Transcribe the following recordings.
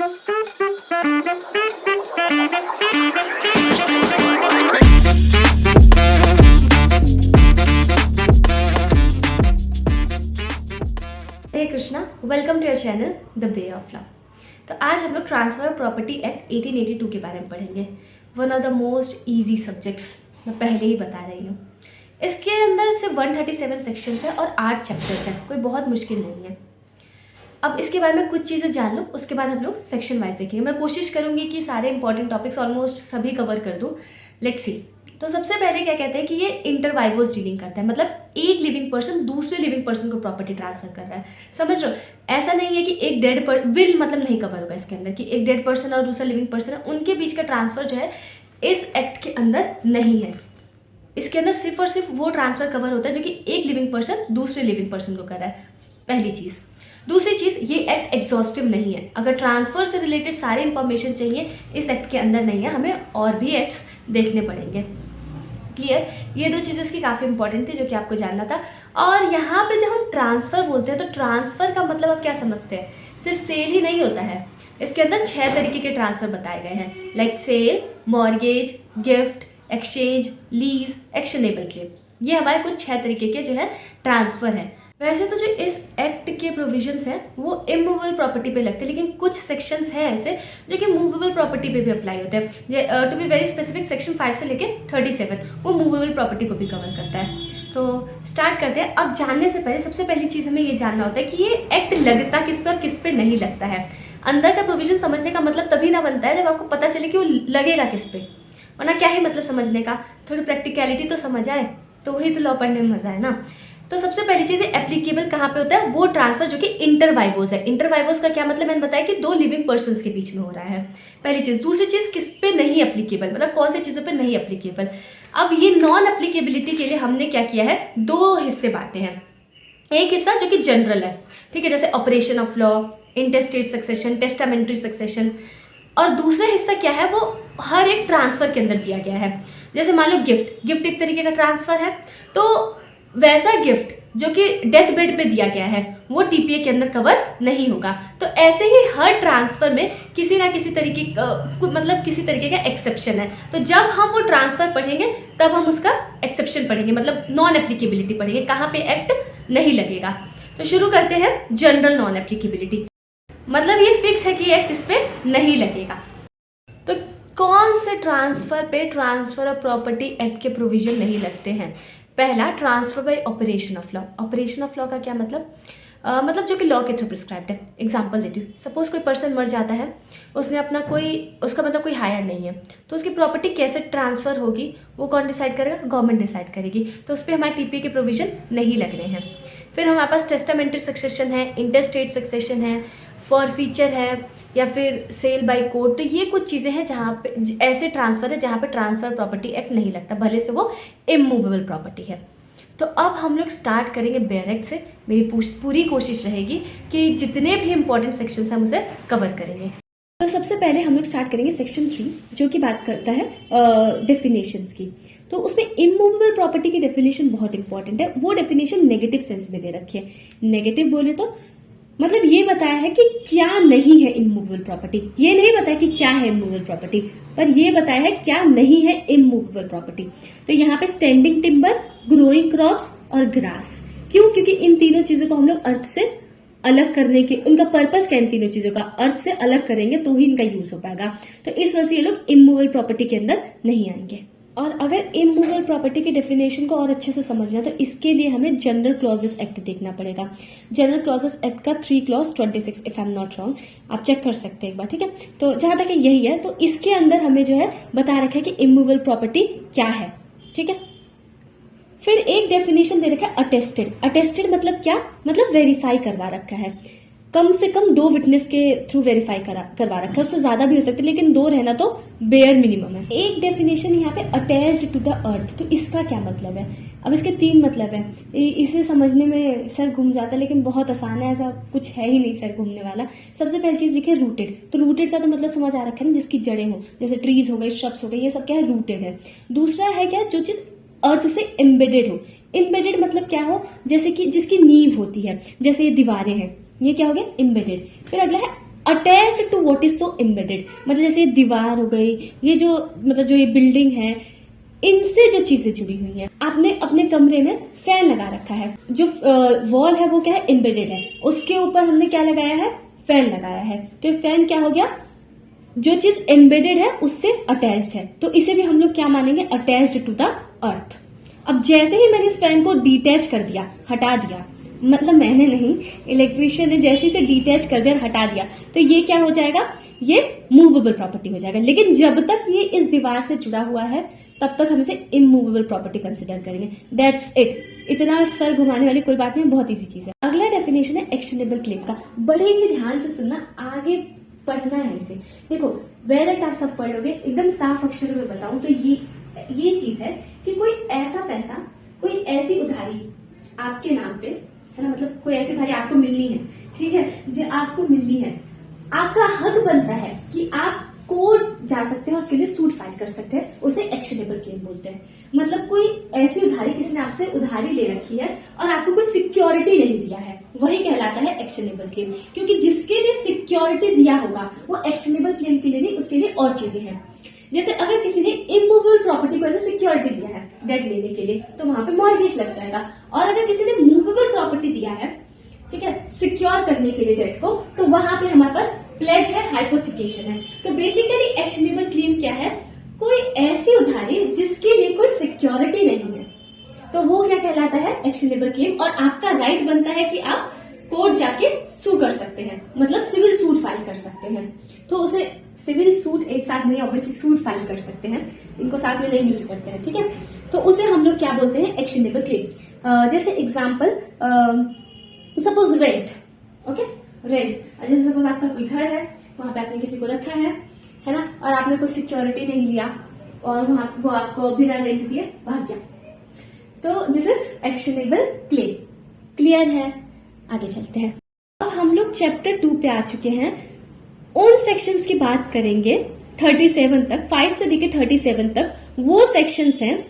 Krishna, welcome to your channel the way of love. तो आज हम लोग ट्रांसफर प्रॉपर्टी एक्ट 1882 के बारे में पढ़ेंगे। One of the most easy subjects, मैं पहले ही बता रही हूँ। इसके अंदर सिर्फ 137 सेक्शंस है और 8 चैप्टर्स हैं, कोई बहुत मुश्किल नहीं है। अब इसके बारे में कुछ चीज़ें जान लो, उसके बाद हम लोग सेक्शन वाइज देखेंगे। मैं कोशिश करूँगी कि सारे इंपॉर्टेंट टॉपिक्स ऑलमोस्ट सभी कवर कर दूँ। Let's see. तो सबसे पहले क्या कहते हैं कि ये इंटरवाइवोस डीलिंग करता है, मतलब एक लिविंग पर्सन दूसरे लिविंग पर्सन को प्रॉपर्टी ट्रांसफर कर रहा है। समझ रहे हो? ऐसा नहीं है कि एक डेड विल मतलब नहीं कवर होगा इसके अंदर कि एक डेड पर्सन और दूसरा लिविंग पर्सन है, उनके बीच का ट्रांसफर जो है इस एक्ट के अंदर नहीं है। इसके अंदर सिर्फ और सिर्फ वो ट्रांसफर कवर होता है जो कि एक लिविंग पर्सन दूसरे लिविंग पर्सन को कर रहा है। पहली चीज़। दूसरी चीज़, ये एक्ट एग्जॉस्टिव नहीं है। अगर ट्रांसफर से रिलेटेड सारे इंफॉर्मेशन चाहिए इस एक्ट के अंदर नहीं है, हमें और भी एक्ट्स देखने पड़ेंगे। क्लियर? ये दो चीज़ें इसकी काफ़ी इंपॉर्टेंट थी जो कि आपको जानना था। और यहाँ पे जब हम ट्रांसफ़र बोलते हैं तो ट्रांसफ़र का मतलब आप क्या समझते हैं? सिर्फ सेल ही नहीं होता है। इसके अंदर 6 तरीके के ट्रांसफ़र बताए गए हैं, like sale, mortgage, gift, exchange, lease, actionable claim. ये हमारे कुछ 6 तरीके के जो है ट्रांसफ़र है। वैसे तो जो इस एक्ट के प्रोविजंस हैं वो इमूवेबल प्रॉपर्टी पे लगते हैं, लेकिन कुछ सेक्शंस हैं ऐसे जो कि मूवेबल प्रॉपर्टी पे भी अप्लाई होते हैं। To be very specific, section 5 से लेके 37 वो मूवेबल प्रॉपर्टी को भी कवर करता है। तो स्टार्ट करते हैं। अब जानने से पहले सबसे पहली चीज़ हमें ये जानना होता है कि ये एक्ट लगता किस पे और किस पे नहीं लगता है। अंदर का प्रोविजन समझने का मतलब तभी ना बनता है जब आपको पता चले कि वो लगेगा किस पे, वरना क्या ही मतलब समझने का। थोड़ी प्रैक्टिकलिटी तो समझ आए तो ही तो लॉ पढ़ने में मज़ा है ना। तो सबसे पहली चीज़ एप्लीकेबल कहाँ पे होता है? वो ट्रांसफर जो कि इंटरवाइवोस है। इंटरवाइवोस का क्या मतलब? मैंने बताया कि 2 लिविंग पर्सन्स के बीच में हो रहा है, पहली चीज़। दूसरी चीज़, किस पे नहीं एप्लीकेबल, मतलब कौन सी चीज़ों पे नहीं एप्लीकेबल। अब ये नॉन एप्लीकेबिलिटी के लिए हमने क्या किया है, 2 हिस्से बांटे हैं। एक हिस्सा जो कि जनरल है, ठीक है, जैसे operation of law, intestate succession, testamentary succession. और दूसरा हिस्सा क्या है, वो हर एक ट्रांसफर के अंदर दिया गया है। जैसे मान लो गिफ्ट एक तरीके का ट्रांसफर है, तो वैसा गिफ्ट जो कि डेथ बेड पे दिया गया है वो टीपीए के अंदर कवर नहीं होगा। तो ऐसे ही हर ट्रांसफर में किसी ना किसी तरीके मतलब किसी तरीके का एक्सेप्शन है। तो जब हम वो ट्रांसफर पढ़ेंगे तब हम उसका एक्सेप्शन पढ़ेंगे, मतलब नॉन एप्लीकेबिलिटी पढ़ेंगे, कहाँ पे एक्ट नहीं लगेगा। तो शुरू करते हैं जनरल नॉन एप्लीकेबिलिटी। मतलब ये फिक्स है कि एक्ट इस पे नहीं लगेगा। तो कौन से ट्रांसफर पे ट्रांसफर ऑफ प्रॉपर्टी एक्ट के प्रोविजन नहीं लगते हैं? पहला, transfer by operation of law. Operation of law का क्या मतलब? मतलब जो कि लॉ के थ्रू प्रिस्क्राइब्ड है। एग्जांपल देती हूँ। सपोज कोई पर्सन मर जाता है, उसने अपना उसका मतलब कोई हायर नहीं है, तो उसकी प्रॉपर्टी कैसे ट्रांसफ़र होगी वो कौन डिसाइड करेगा? गवर्नमेंट डिसाइड करेगी। तो उस पर हमारे टीपीए के प्रोविजन नहीं लग रहे हैं। फिर हमारे पास टेस्टामेंट्री सक्सेशन है, इंटरस्टेट सक्सेशन है, फॉरफीचर है, या फिर सेल बाय कोर्ट। तो ये कुछ चीज़ें हैं जहाँ पे ऐसे ट्रांसफ़र है जहाँ पे ट्रांसफ़र प्रॉपर्टी एक्ट नहीं लगता, भले से वो इमूवेबल प्रॉपर्टी है। तो अब हम लोग स्टार्ट करेंगे बेयर एक्ट से। मेरी पूरी कोशिश रहेगी कि जितने भी इंपॉर्टेंट सेक्शन हैं हम उसे कवर करेंगे। तो सबसे पहले हम लोग स्टार्ट करेंगे सेक्शन 3 जो कि बात करता है डेफिनेशंस की। तो उसमें इमूवेबल प्रॉपर्टी की डेफिनेशन बहुत इंपॉर्टेंट है। वो डेफिनेशन नेगेटिव सेंस में दे रखी है। नेगेटिव बोले तो मतलब ये बताया है कि क्या नहीं है इमूवेबल प्रॉपर्टी, ये नहीं बताया कि क्या है इमूवेबल प्रॉपर्टी, पर ये बताया है क्या नहीं है इमूवेबल प्रॉपर्टी। तो यहाँ पे स्टैंडिंग टिम्बर, ग्रोइंग क्रॉप्स और ग्रास। क्यों? क्योंकि इन तीनों चीजों को हम लोग अर्थ से अलग करने के, उनका पर्पस क्या, इन तीनों चीजों का अर्थ से अलग करेंगे तो ही इनका यूज हो पाएगा। तो इस वजह से ये लोग इमूवेबल प्रॉपर्टी के अंदर नहीं आएंगे। और अगर इमूवेबल प्रॉपर्टी की डेफिनेशन को और अच्छे से समझना है तो इसके लिए हमें जनरल क्लॉजेस एक्ट देखना पड़ेगा। जनरल क्लॉजेस एक्ट का 3 clause 26 if I am not wrong, आप चेक कर सकते हैं एक बार, ठीक है। तो जहां तक यही है, तो इसके अंदर हमें जो है बता रखा है कि इमूवेबल प्रॉपर्टी क्या है, ठीक है। फिर एक डेफिनेशन दे रखा है अटेस्टेड। अटेस्टेड मतलब क्या? मतलब वेरीफाई करवा रखा है। कम से कम 2 विटनेस के थ्रू वेरीफाई करवा रखा है, उससे ज्यादा भी हो सकते लेकिन 2 रहना तो बेयर मिनिमम है। एक डेफिनेशन यहाँ पे अटैच्ड टू द अर्थ। तो इसका क्या मतलब है? अब इसके 3 मतलब है। इसे समझने में सर घूम जाता है लेकिन बहुत आसान है, ऐसा कुछ है ही नहीं सर घूमने वाला। सबसे पहली चीज लिखे रूटेड। तो रूटेड का तो मतलब समझ आ रखा है ना, जिसकी जड़ें हो, जैसे ट्रीज हो गए, श्रब्स हो गए, ये सब क्या है? रूटेड है। दूसरा है क्या? जो चीज अर्थ से एम्बेडेड हो। एम्बेडेड मतलब क्या हो? जैसे कि जिसकी नींव होती है, जैसे ये दीवारें हैं, ये क्या हो गया? एम्बेडेड। फिर अगला है attached to what is so embedded, मतलब जैसे दीवार हो गई, ये जो मतलब जो ये बिल्डिंग है, इनसे जो चीजें जुड़ी हुई हैं। आपने अपने कमरे में फैन लगा रखा है, जो वॉल है वो क्या है, एम्बेडेड है, उसके ऊपर हमने क्या लगाया है, फैन लगाया है। तो फैन क्या हो गया, जो चीज एम्बेडेड है उससे अटैच्ड है, तो इसे भी हम लोग क्या मानेंगे, अटैच्ड टू द अर्थ। अब जैसे ही मैंने इस फैन को डिटैच कर दिया, हटा दिया, मतलब मैंने नहीं, इलेक्ट्रिशियन ने जैसे से डिटैच कर दिया और हटा दिया, तो ये क्या हो जाएगा, ये मूवेबल प्रॉपर्टी हो जाएगा। लेकिन जब तक ये इस दीवार से जुड़ा हुआ है तब तक हम इसे इमूवेबल प्रॉपर्टी कंसिडर करेंगे। दैट्स इट, इतना सर घुमाने वाली कोई बात नहीं, बहुत इजी चीज है। अगला डेफिनेशन है एक्शनेबल क्लेम का, बड़े ही ध्यान से सुनना, आगे पढ़ना है इसे। देखो वेर एट आप सब पढ़ लोगे, एकदम साफ अक्षर में बताऊं तो ये चीज है कि कोई ऐसा पैसा, कोई ऐसी उधारी आपके नाम पे है ना, मतलब कोई ऐसी उधारी आपको मिलनी है, ठीक है, जो आपको मिलनी है, आपका हक बनता है कि आप कोर्ट जा सकते हैं और उसके लिए सूट फाइल कर सकते हैं, उसे एक्शनेबल क्लेम बोलते हैं। मतलब कोई ऐसी उधारी, किसी ने आपसे उधारी ले रखी है और आपको कोई सिक्योरिटी नहीं दिया है, वही कहलाता है एक्शनेबल क्लेम। क्योंकि जिसके लिए सिक्योरिटी दिया होगा वो एक्शनेबल क्लेम के लिए नहीं, उसके लिए और चीजें हैं। जैसे अगर किसी ने इमूवेबल प्रॉपर्टी को एज सिक्योरिटी दिया है डेट लेने के लिए, तो वहां पे मॉर्गेज लग जाएगा। और अगर किसी ने मूवेबल प्रॉपर्टी दिया है, ठीक है, सिक्योर करने के लिए डेट को, तो वहां पे हमारे पास प्लेज है, हाइपोथिकेशन है। तो बेसिकली एक्शनेबल क्लेम क्या है, कोई ऐसी उधारी जिसके लिए कोई सिक्योरिटी नहीं है, तो वो क्या कहलाता है, एक्शनेबल क्लेम। और आपका राइट बनता है कि आप कोर्ट जाके सू कर सकते हैं, मतलब सिविल सूट फाइल कर सकते हैं। तो उसे सिविल सूट एक साथ नहीं, ऑब्वियसली सूट फाइल कर सकते हैं, इनको साथ में नहीं यूज करते हैं, ठीक है। तो उसे हम लोग क्या बोलते हैं, एक्शनेबल क्लेम। जैसे example, suppose rent, okay, rent, जैसे सपोज आपका कोई घर है, वहां पे आपने किसी को रखा है ना, और आपने कोई सिक्योरिटी नहीं लिया और वहां वो आपको बिना रेंट दिए भाग गया, तो this is actionable claim. Clear है, आगे चलते हैं। अब हम लोग चैप्टर 2 पे आ चुके हैं, उन सेक्शंस की बात करेंगे 37 तक, 5 से लेकर 37 तक वो सेक्शंस हैं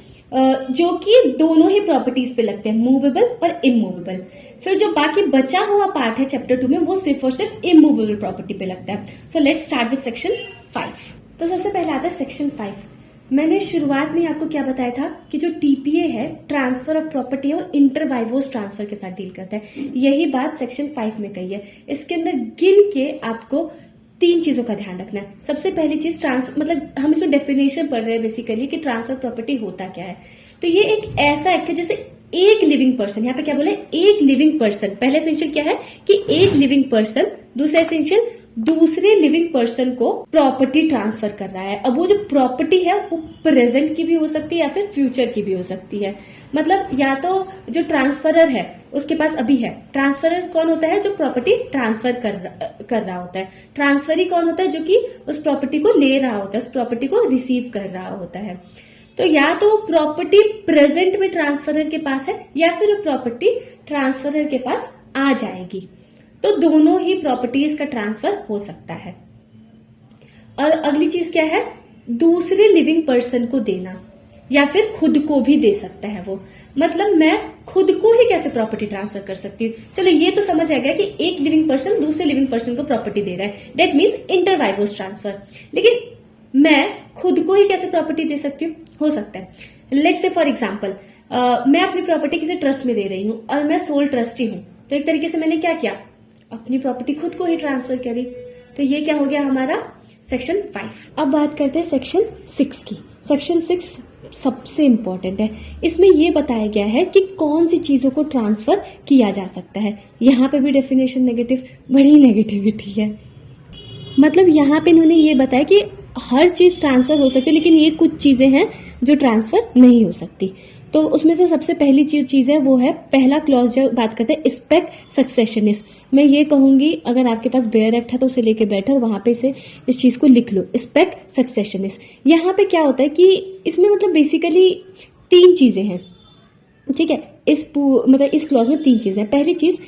जो कि दोनों ही प्रॉपर्टीज पे लगते हैं, मूवेबल और इमूवेबल। फिर जो बाकी बचा हुआ पार्ट है चैप्टर 2 में, वो सिर्फ और सिर्फ इमूवेबल प्रॉपर्टी पे लगता है। So let's start with section 5। तो सबसे पहले आता है सेक्शन 5। मैंने शुरुआत में आपको क्या बताया था कि जो टीपीए है, ट्रांसफर ऑफ प्रॉपर्टी है, वो इंटरवाइवोस ट्रांसफर के साथ डील करता है। यही बात सेक्शन 5 में कही है। इसके अंदर गिन के आपको 3 चीजों का ध्यान रखना है। सबसे पहली चीज ट्रांसफर, मतलब हम इसमें डेफिनेशन पढ़ रहे हैं बेसिकली कि ट्रांसफर प्रॉपर्टी होता क्या है। तो ये एक ऐसा एक्ट है जैसे एक लिविंग पर्सन, यहाँ पे क्या बोले, एक लिविंग पर्सन। पहले एसेंशियल क्या है कि एक लिविंग पर्सन, दूसरा एसेंशियल दूसरे लिविंग पर्सन को प्रॉपर्टी ट्रांसफर कर रहा है। अब वो जो प्रॉपर्टी है वो प्रेजेंट की भी हो सकती है या फिर फ्यूचर की भी हो सकती है। मतलब या तो जो ट्रांसफरर है उसके पास अभी है, ट्रांसफरर कौन होता है, जो प्रॉपर्टी ट्रांसफर कर रहा होता है। ट्रांसफरी कौन होता है, जो कि उस प्रॉपर्टी को ले रहा होता है, उस प्रॉपर्टी को रिसीव कर रहा होता है। तो या तो प्रॉपर्टी प्रेजेंट में ट्रांसफरर के पास है या फिर प्रॉपर्टी ट्रांसफरर के पास आ जाएगी। तो दोनों ही प्रॉपर्टीज का ट्रांसफर हो सकता है। और अगली चीज क्या है, दूसरे लिविंग पर्सन को देना, या फिर खुद को भी दे सकता है वो। मतलब मैं खुद को ही कैसे प्रॉपर्टी ट्रांसफर कर सकती हूँ। चलो ये तो समझ आ गया कि एक लिविंग पर्सन दूसरे लिविंग पर्सन को प्रॉपर्टी दे रहा है, डेट मीन्स इंटरवाइवोस ट्रांसफर। लेकिन मैं खुद को ही कैसे प्रॉपर्टी दे सकती हूँ, हो सकता है। लेट्स से फॉर एग्जाम्पल, मैं अपनी प्रॉपर्टी किसी ट्रस्ट में दे रही हूँ और मैं सोल ट्रस्टी हूँ, तो एक तरीके से मैंने क्या किया, अपनी प्रॉपर्टी खुद को ही ट्रांसफर करी। तो ये क्या हो गया हमारा सेक्शन 5। अब बात करते हैं सेक्शन 6 की। सेक्शन 6 सबसे इंपॉर्टेंट है। इसमें ये बताया गया है कि कौन सी चीजों को ट्रांसफर किया जा सकता है। यहाँ पे भी डेफिनेशन नेगेटिव, बड़ी नेगेटिविटी है। मतलब यहाँ पे इन्होंने ये बताया कि हर चीज ट्रांसफर हो सकती है, लेकिन ये कुछ चीजें हैं जो ट्रांसफर नहीं हो सकती। तो उसमें से सबसे पहली चीज है वो है, पहला क्लॉज जो बात करते हैं स्पेक्ट सक्सेशनिस्ट। मैं ये कहूंगी अगर आपके पास बेयर एक्ट है तो उसे लेके बैठो और वहां पे से इस चीज को लिख लो, स्पेक्ट सक्सेशनिस्ट। यहाँ पे क्या होता है कि इसमें मतलब बेसिकली 3 चीजें हैं, ठीक है। इस क्लॉज में 3 चीजें हैं। पहली चीज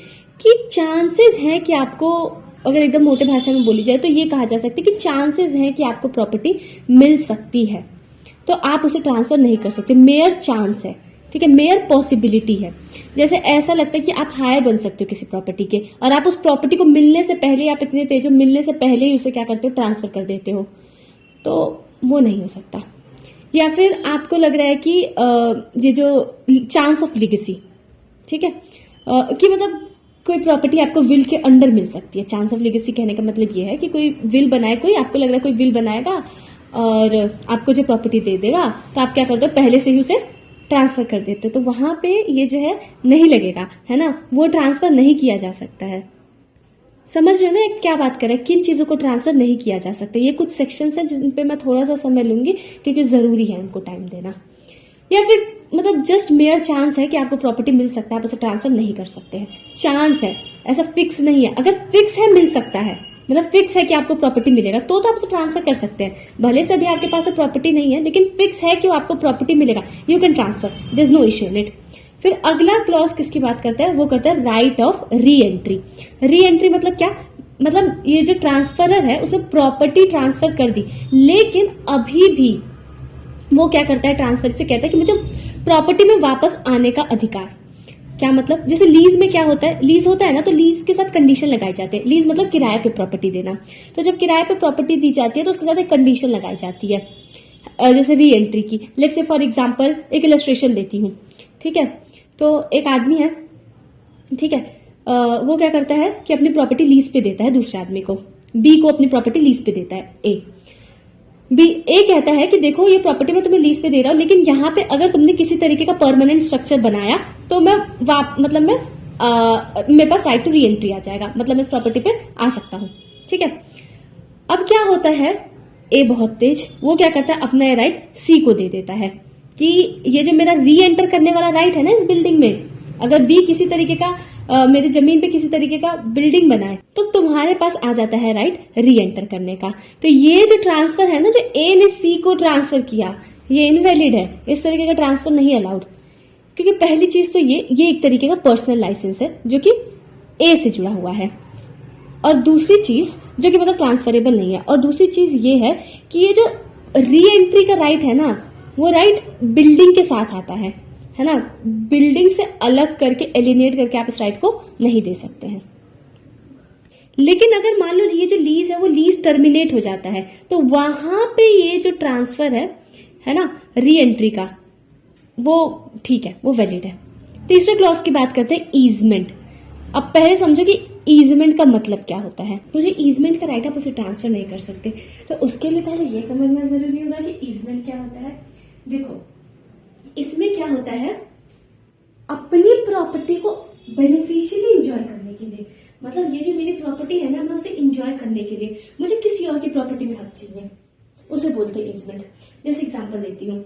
कि चांसेस हैं कि आपको, अगर एकदम मोटे भाषा में बोली जाए तो ये कहा जा सकता है कि चांसेस हैं कि आपको प्रॉपर्टी मिल सकती है, तो आप उसे ट्रांसफर नहीं कर सकते, मेयर चांस है, ठीक है, मेयर पॉसिबिलिटी है। जैसे ऐसा लगता है कि आप हायर बन सकते हो किसी प्रॉपर्टी के, और आप उस प्रॉपर्टी को मिलने से पहले, आप इतने तेज हो, मिलने से पहले ही उसे क्या करते हो, ट्रांसफर कर देते हो, तो वो नहीं हो सकता। या फिर आपको लग रहा है कि ये जो चांस ऑफ लीगेसी, ठीक है, कि मतलब कोई प्रॉपर्टी आपको विल के अंडर मिल सकती है। चांस ऑफ लीगेसी कहने का मतलब ये है कि कोई विल बनाए, कोई आपको लग रहा है कोई विल बनाएगा और आपको जो प्रॉपर्टी दे देगा, तो आप क्या करते हो, पहले से ही उसे ट्रांसफर कर देते हो, तो वहां पे ये जो है नहीं लगेगा, है ना, वो ट्रांसफर नहीं किया जा सकता है। समझ रहे हो ना क्या बात करें, किन चीजों को ट्रांसफर नहीं किया जा सकता। ये कुछ सेक्शंस हैं जिन पे मैं थोड़ा सा समय लूंगी क्योंकि जरूरी है इनको टाइम देना। या फिर मतलब जस्ट मेयर चांस है कि आपको प्रॉपर्टी मिल सकता है, आप उसे ट्रांसफर नहीं कर सकते हैं, चांस है, ऐसा फिक्स नहीं है। अगर फिक्स है मिल सकता है, मतलब फिक्स है कि आपको प्रॉपर्टी मिलेगा, तो आप उसे ट्रांसफर कर सकते हैं। भले से अभी आपके पास प्रॉपर्टी नहीं है, लेकिन फिक्स है कि आपको प्रॉपर्टी मिलेगा, you can transfer, there is no issue in it. फिर अगला क्लॉज किसकी बात करता है, वो करता है right of re entry. Re entry मतलब क्या, मतलब ये जो ट्रांसफरर है उसने प्रॉपर्टी ट्रांसफर कर दी, लेकिन अभी भी वो क्या करता है, ट्रांसफर से कहता है कि मुझे प्रॉपर्टी में वापस आने का अधिकार। क्या मतलब, जैसे लीज में क्या होता है, लीज होता है ना, तो लीज के साथ कंडीशन लगाए जाते हैं। लीज मतलब किराए पे प्रॉपर्टी देना, तो जब किराए पे प्रॉपर्टी दी जाती है तो उसके साथ एक कंडीशन लगाई जाती है, जैसे री एंट्री की। लेट्स से फॉर एग्जांपल एक इलस्ट्रेशन देती हूँ, ठीक है। तो एक आदमी है, ठीक है, वो क्या करता है कि अपनी प्रॉपर्टी लीज पे देता है दूसरे आदमी को, बी को अपनी प्रॉपर्टी लीज पे देता है ए। ए कहता है कि देखो ये प्रॉपर्टी मैं तुम्हें लीज पे दे रहा हूं, लेकिन यहाँ पे अगर तुमने किसी तरीके का परमानेंट स्ट्रक्चर बनाया तो मैं मेरे पास राइट टू री एंट्री आ जाएगा, मतलब मैं इस प्रॉपर्टी पे आ सकता हूँ, ठीक है। अब क्या होता है, ए बहुत तेज, वो क्या करता है, अपना राइट सी को दे देता है कि ये जो मेरा री एंटर करने वाला राइट है ना इस बिल्डिंग में, अगर बी किसी तरीके का मेरे जमीन पे किसी तरीके का बिल्डिंग बनाए तो तुम्हारे पास आ जाता है राइट री एंटर करने का। तो ये जो ट्रांसफर है ना, जो ए ने सी को ट्रांसफर किया, ये इनवैलिड है, इस तरीके का ट्रांसफर नहीं अलाउड। क्योंकि पहली चीज तो ये एक तरीके का पर्सनल लाइसेंस है जो कि ए से जुड़ा हुआ है, और दूसरी चीज जो कि मतलब ट्रांसफरेबल नहीं है, और दूसरी चीज ये है कि ये जो री एंट्री का राइट है ना, वो राइट बिल्डिंग के साथ आता है ना, बिल्डिंग से अलग करके एलिनेट करके आप इस राइट को नहीं दे सकते हैं। लेकिन अगर मान लो ये जो लीज है वो लीज टर्मिनेट हो जाता है, तो वहां पे ये जो ट्रांसफर है ना री एंट्री का, वो ठीक है, वो वैलिड है। तीसरे क्लॉज की बात करते हैं ईजमेंट। अब पहले समझो कि ईजमेंट का मतलब क्या होता है। तो जो ईजमेंट का राइट आप उसे ट्रांसफर नहीं कर सकते, तो उसके लिए पहले ये समझना जरूरी होगा कि ईजमेंट क्या होता है। देखो इसमें क्या होता है, अपनी प्रॉपर्टी को बेनिफिशियली एंजॉय करने के लिए, मतलब ये जो मेरी प्रॉपर्टी है ना, मैं उसे एंजॉय करने के लिए मुझे किसी और की प्रॉपर्टी में हक चाहिए, उसे बोलते हैं ईजमेंट। जैसे एग्जांपल देती हूँ,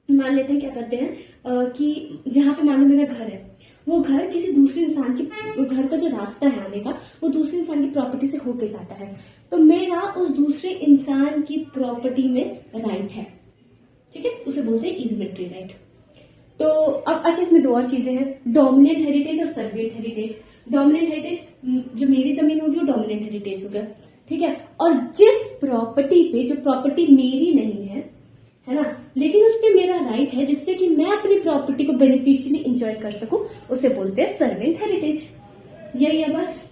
मान लेते हैं क्या करते हैं कि जहां पे मान लो मेरा घर है, वो घर किसी दूसरे इंसान की, वो घर का जो रास्ता है आने का वो दूसरे इंसान की प्रॉपर्टी से होके जाता है, तो मेरा उस दूसरे इंसान की प्रॉपर्टी में राइट है, ठीक है, उसे बोलते हैं ईजमेंट्री राइट। तो अब अच्छा इसमें दो और चीजें हैं, डोमिनेंट हेरिटेज और सर्वेंट हेरिटेज। डोमिनेंट हेरिटेज जो मेरी जमीन होगी वो डोमिनेंट हेरिटेज होगा, ठीक है, और जिस प्रॉपर्टी पे, जो प्रॉपर्टी मेरी नहीं है ना, लेकिन उस पे मेरा राइट है जिससे कि मैं अपनी प्रॉपर्टी को बेनिफिशियली एंजॉय कर सकूं, उसे बोलते हैं सर्वेंट हेरिटेज। यही है बस,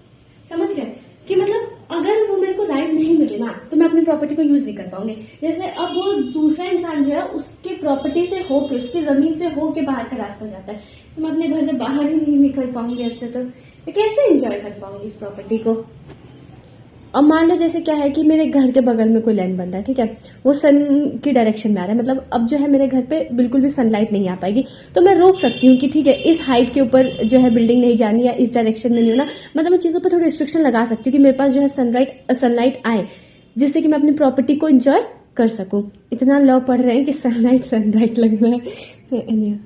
समझ गए कि मतलब अगर वो मेरे को राइट नहीं मिले ना तो मैं अपनी प्रॉपर्टी को यूज नहीं कर पाऊंगी। जैसे अब वो दूसरा इंसान जो है उसके प्रॉपर्टी से होके, उसकी जमीन से होके बाहर का रास्ता जाता है, तो मैं अपने घर से बाहर ही नहीं निकल पाऊंगी, ऐसे तो कैसे एंजॉय कर पाऊंगी इस प्रॉपर्टी को। अब मान लो जैसे क्या है कि मेरे घर के बगल में कोई लैंड बन रहा है, ठीक है, वो सन की डायरेक्शन में आ रहा है, मतलब अब जो है मेरे घर पे बिल्कुल भी सनलाइट नहीं आ पाएगी, तो मैं रोक सकती हूँ कि ठीक है इस हाइट के ऊपर जो है बिल्डिंग नहीं जानी या इस डायरेक्शन में नहीं होना, मतलब मैं चीजों पर थोड़ी रिस्ट्रिक्शन लगा सकती हूँ कि मेरे पास जो है सनलाइट आए, जिससे कि मैं अपनी प्रॉपर्टी को एंजॉय कर सकूं। इतना लॉ पढ़ रहे हैं कि सनलाइट लगना है।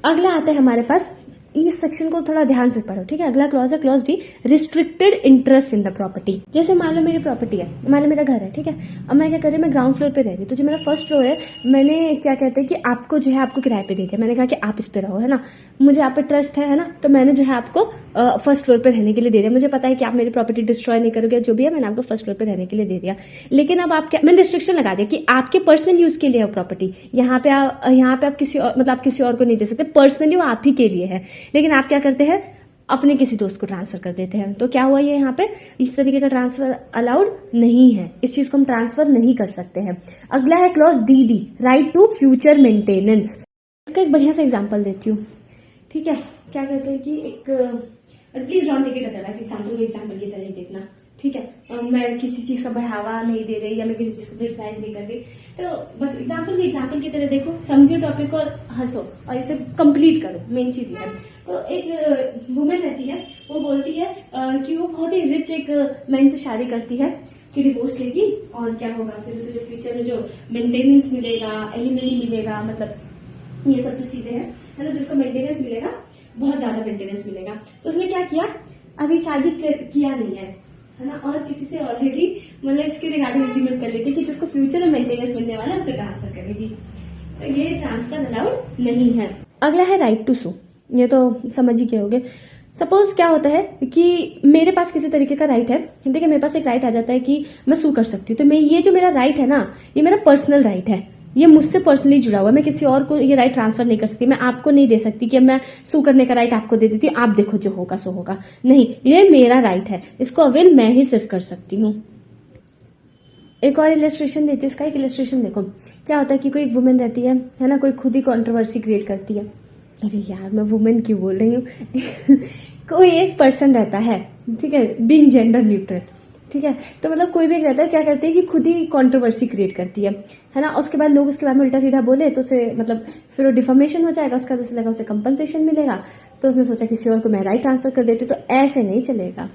अगला आता है हमारे पास इस सेक्शन को थोड़ा ध्यान से पढ़ो, ठीक है। अगला क्लॉज है clause D, restricted interest in the property. जैसे मान लो मेरी प्रॉपर्टी है, मान लो मेरा घर है, ठीक है। अब मैं क्या कर रही हूँ, मैं ग्राउंड फ्लोर पे रह रही हूँ, तो जो मेरा फर्स्ट फ्लोर है मैंने क्या कहते हैं कि आपको जो है आपको किराए पे दे दिया। मैंने कहा कि आप इस पे रहो, है ना, मुझे आप पे ट्रस्ट है ना, तो मैंने जो है आपको फर्स्ट फ्लोर पे रहने के लिए दे दिया। मुझे पता है कि आप मेरी प्रॉपर्टी डिस्ट्रॉय नहीं करोगे, जो भी है मैंने आपको फर्स्ट फ्लोर पे रहने के लिए दे दिया। लेकिन अब आप क्या, मैंने रिस्ट्रिक्शन लगा दिया कि आपके पर्सनल यूज के लिए है प्रॉपर्टी, यहाँ पे आप किसी और मतलब आप किसी और को नहीं दे सकते, पर्सनली वो आप ही के लिए है। लेकिन आप क्या करते हैं, अपने किसी दोस्त को ट्रांसफर कर देते हैं। तो क्या हुआ, ये यहाँ पे इस तरीके का ट्रांसफर अलाउड नहीं है, इस चीज को हम ट्रांसफर नहीं कर सकते हैं। अगला है clause D D, right to future maintenance. इसका एक बढ़िया सा एग्जांपल देती हूँ, ठीक है। क्या कहते हैं कि एक, please don't take it otherwise, example की तरह ही देखना, ठीक है। मैं किसी चीज का बढ़ावा नहीं दे रही या मैं किसी चीज को क्रिटिसाइज नहीं कर रही, तो बस एग्जांपल की तरह देखो, समझो टॉपिक और हंसो और इसे कंप्लीट करो, मेन चीज ये है। तो एक वुमेन रहती है, वो बोलती है कि वो बहुत ही रिच एक मैन से शादी करती है कि डिवोर्स लेगी और क्या होगा फिर उसे जो फ्यूचर में जो मेंटेनेंस मिलेगा, एलिमनी मिलेगा, मतलब ये सब जो चीजें हैं, है ना, जिसको मेंटेनेंस मिलेगा, बहुत ज्यादा मेंटेनेंस मिलेगा। तो उसने क्या किया, अभी शादी किया नहीं है ना, और किसी से ऑलरेडी मतलब इसके रिगार्डिंग एग्रीमेंट कर लेती है कि जिसको फ्यूचर में मेंटेनेंस मिलने वाला है उसे ट्रांसफर करेगी। तो ये ट्रांसफर अलाउड नहीं है। अगला है राइट टू सू, ये तो समझ ही गए होगे। सपोज क्या होता है कि मेरे पास किसी तरीके का राइट है, देखिए मेरे पास एक राइट आ जाता है कि मैं सू कर सकती हूँ। तो मैं, ये जो मेरा राइट है ना, ये मेरा पर्सनल राइट है, ये मुझसे पर्सनली जुड़ा हुआ है। मैं किसी और को ये राइट ट्रांसफर नहीं कर सकती, मैं आपको नहीं दे सकती कि मैं सू करने का राइट आपको दे देती हूँ, आप देखो जो होगा सो होगा, नहीं, ये मेरा राइट है, इसको अवेल मैं ही सिर्फ कर सकती हूँ। एक और इलस्ट्रेशन देती हूँ, इसका एक इलस्ट्रेशन देखो। क्या होता है कि कोई एक वुमेन रहती है ना, कोई खुद ही कंट्रोवर्सी क्रिएट करती है। अरे यार मैं वुमेन क्यों बोल रही हूँ कोई एक पर्सन रहता है, ठीक है, बीइंग जेंडर न्यूट्रल, ठीक है। तो मतलब कोई भी एक रहता है, क्या करती है कि खुद ही कंट्रोवर्सी क्रिएट करती है ना। उसके बाद लोग उसके बारे में उल्टा सीधा बोले तो उसे मतलब फिर वो डिफॉर्मेशन हो जाएगा, उसका तो उसे लगा उसे कंपनसेशन मिलेगा, तो उसने सोचा किसी और को मैं राइट ट्रांसफर कर देती हूँ। तो ऐसे नहीं चलेगा।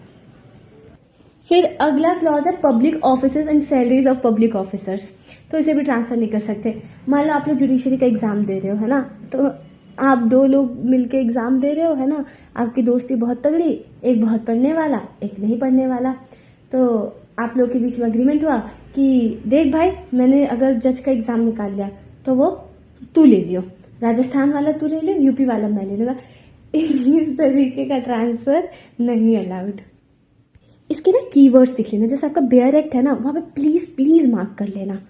फिर अगला क्लॉज है public officers and salaries of public officers. तो इसे भी ट्रांसफर नहीं कर सकते। मान लो आप लोग जुडिशरी का एग्जाम दे रहे हो, है ना, तो आप दो लोग मिलके एग्जाम दे रहे हो, है ना, आपकी दोस्ती बहुत तगड़ी, एक बहुत पढ़ने वाला एक नहीं पढ़ने वाला। तो आप लोग के बीच में अग्रीमेंट हुआ कि देख भाई, मैंने अगर जज का एग्जाम निकाल लिया तो वो तू ले लियो, राजस्थान वाला तू ले लियो, यूपी वाला मैं ले लूंगा। इस तरीके का ट्रांसफर नहीं अलाउड। इसके ना कीवर्ड्स दिख लेना, जैसे आपका बेयर एक्ट है ना, वहाँ पे प्लीज प्लीज मार्क कर लेना,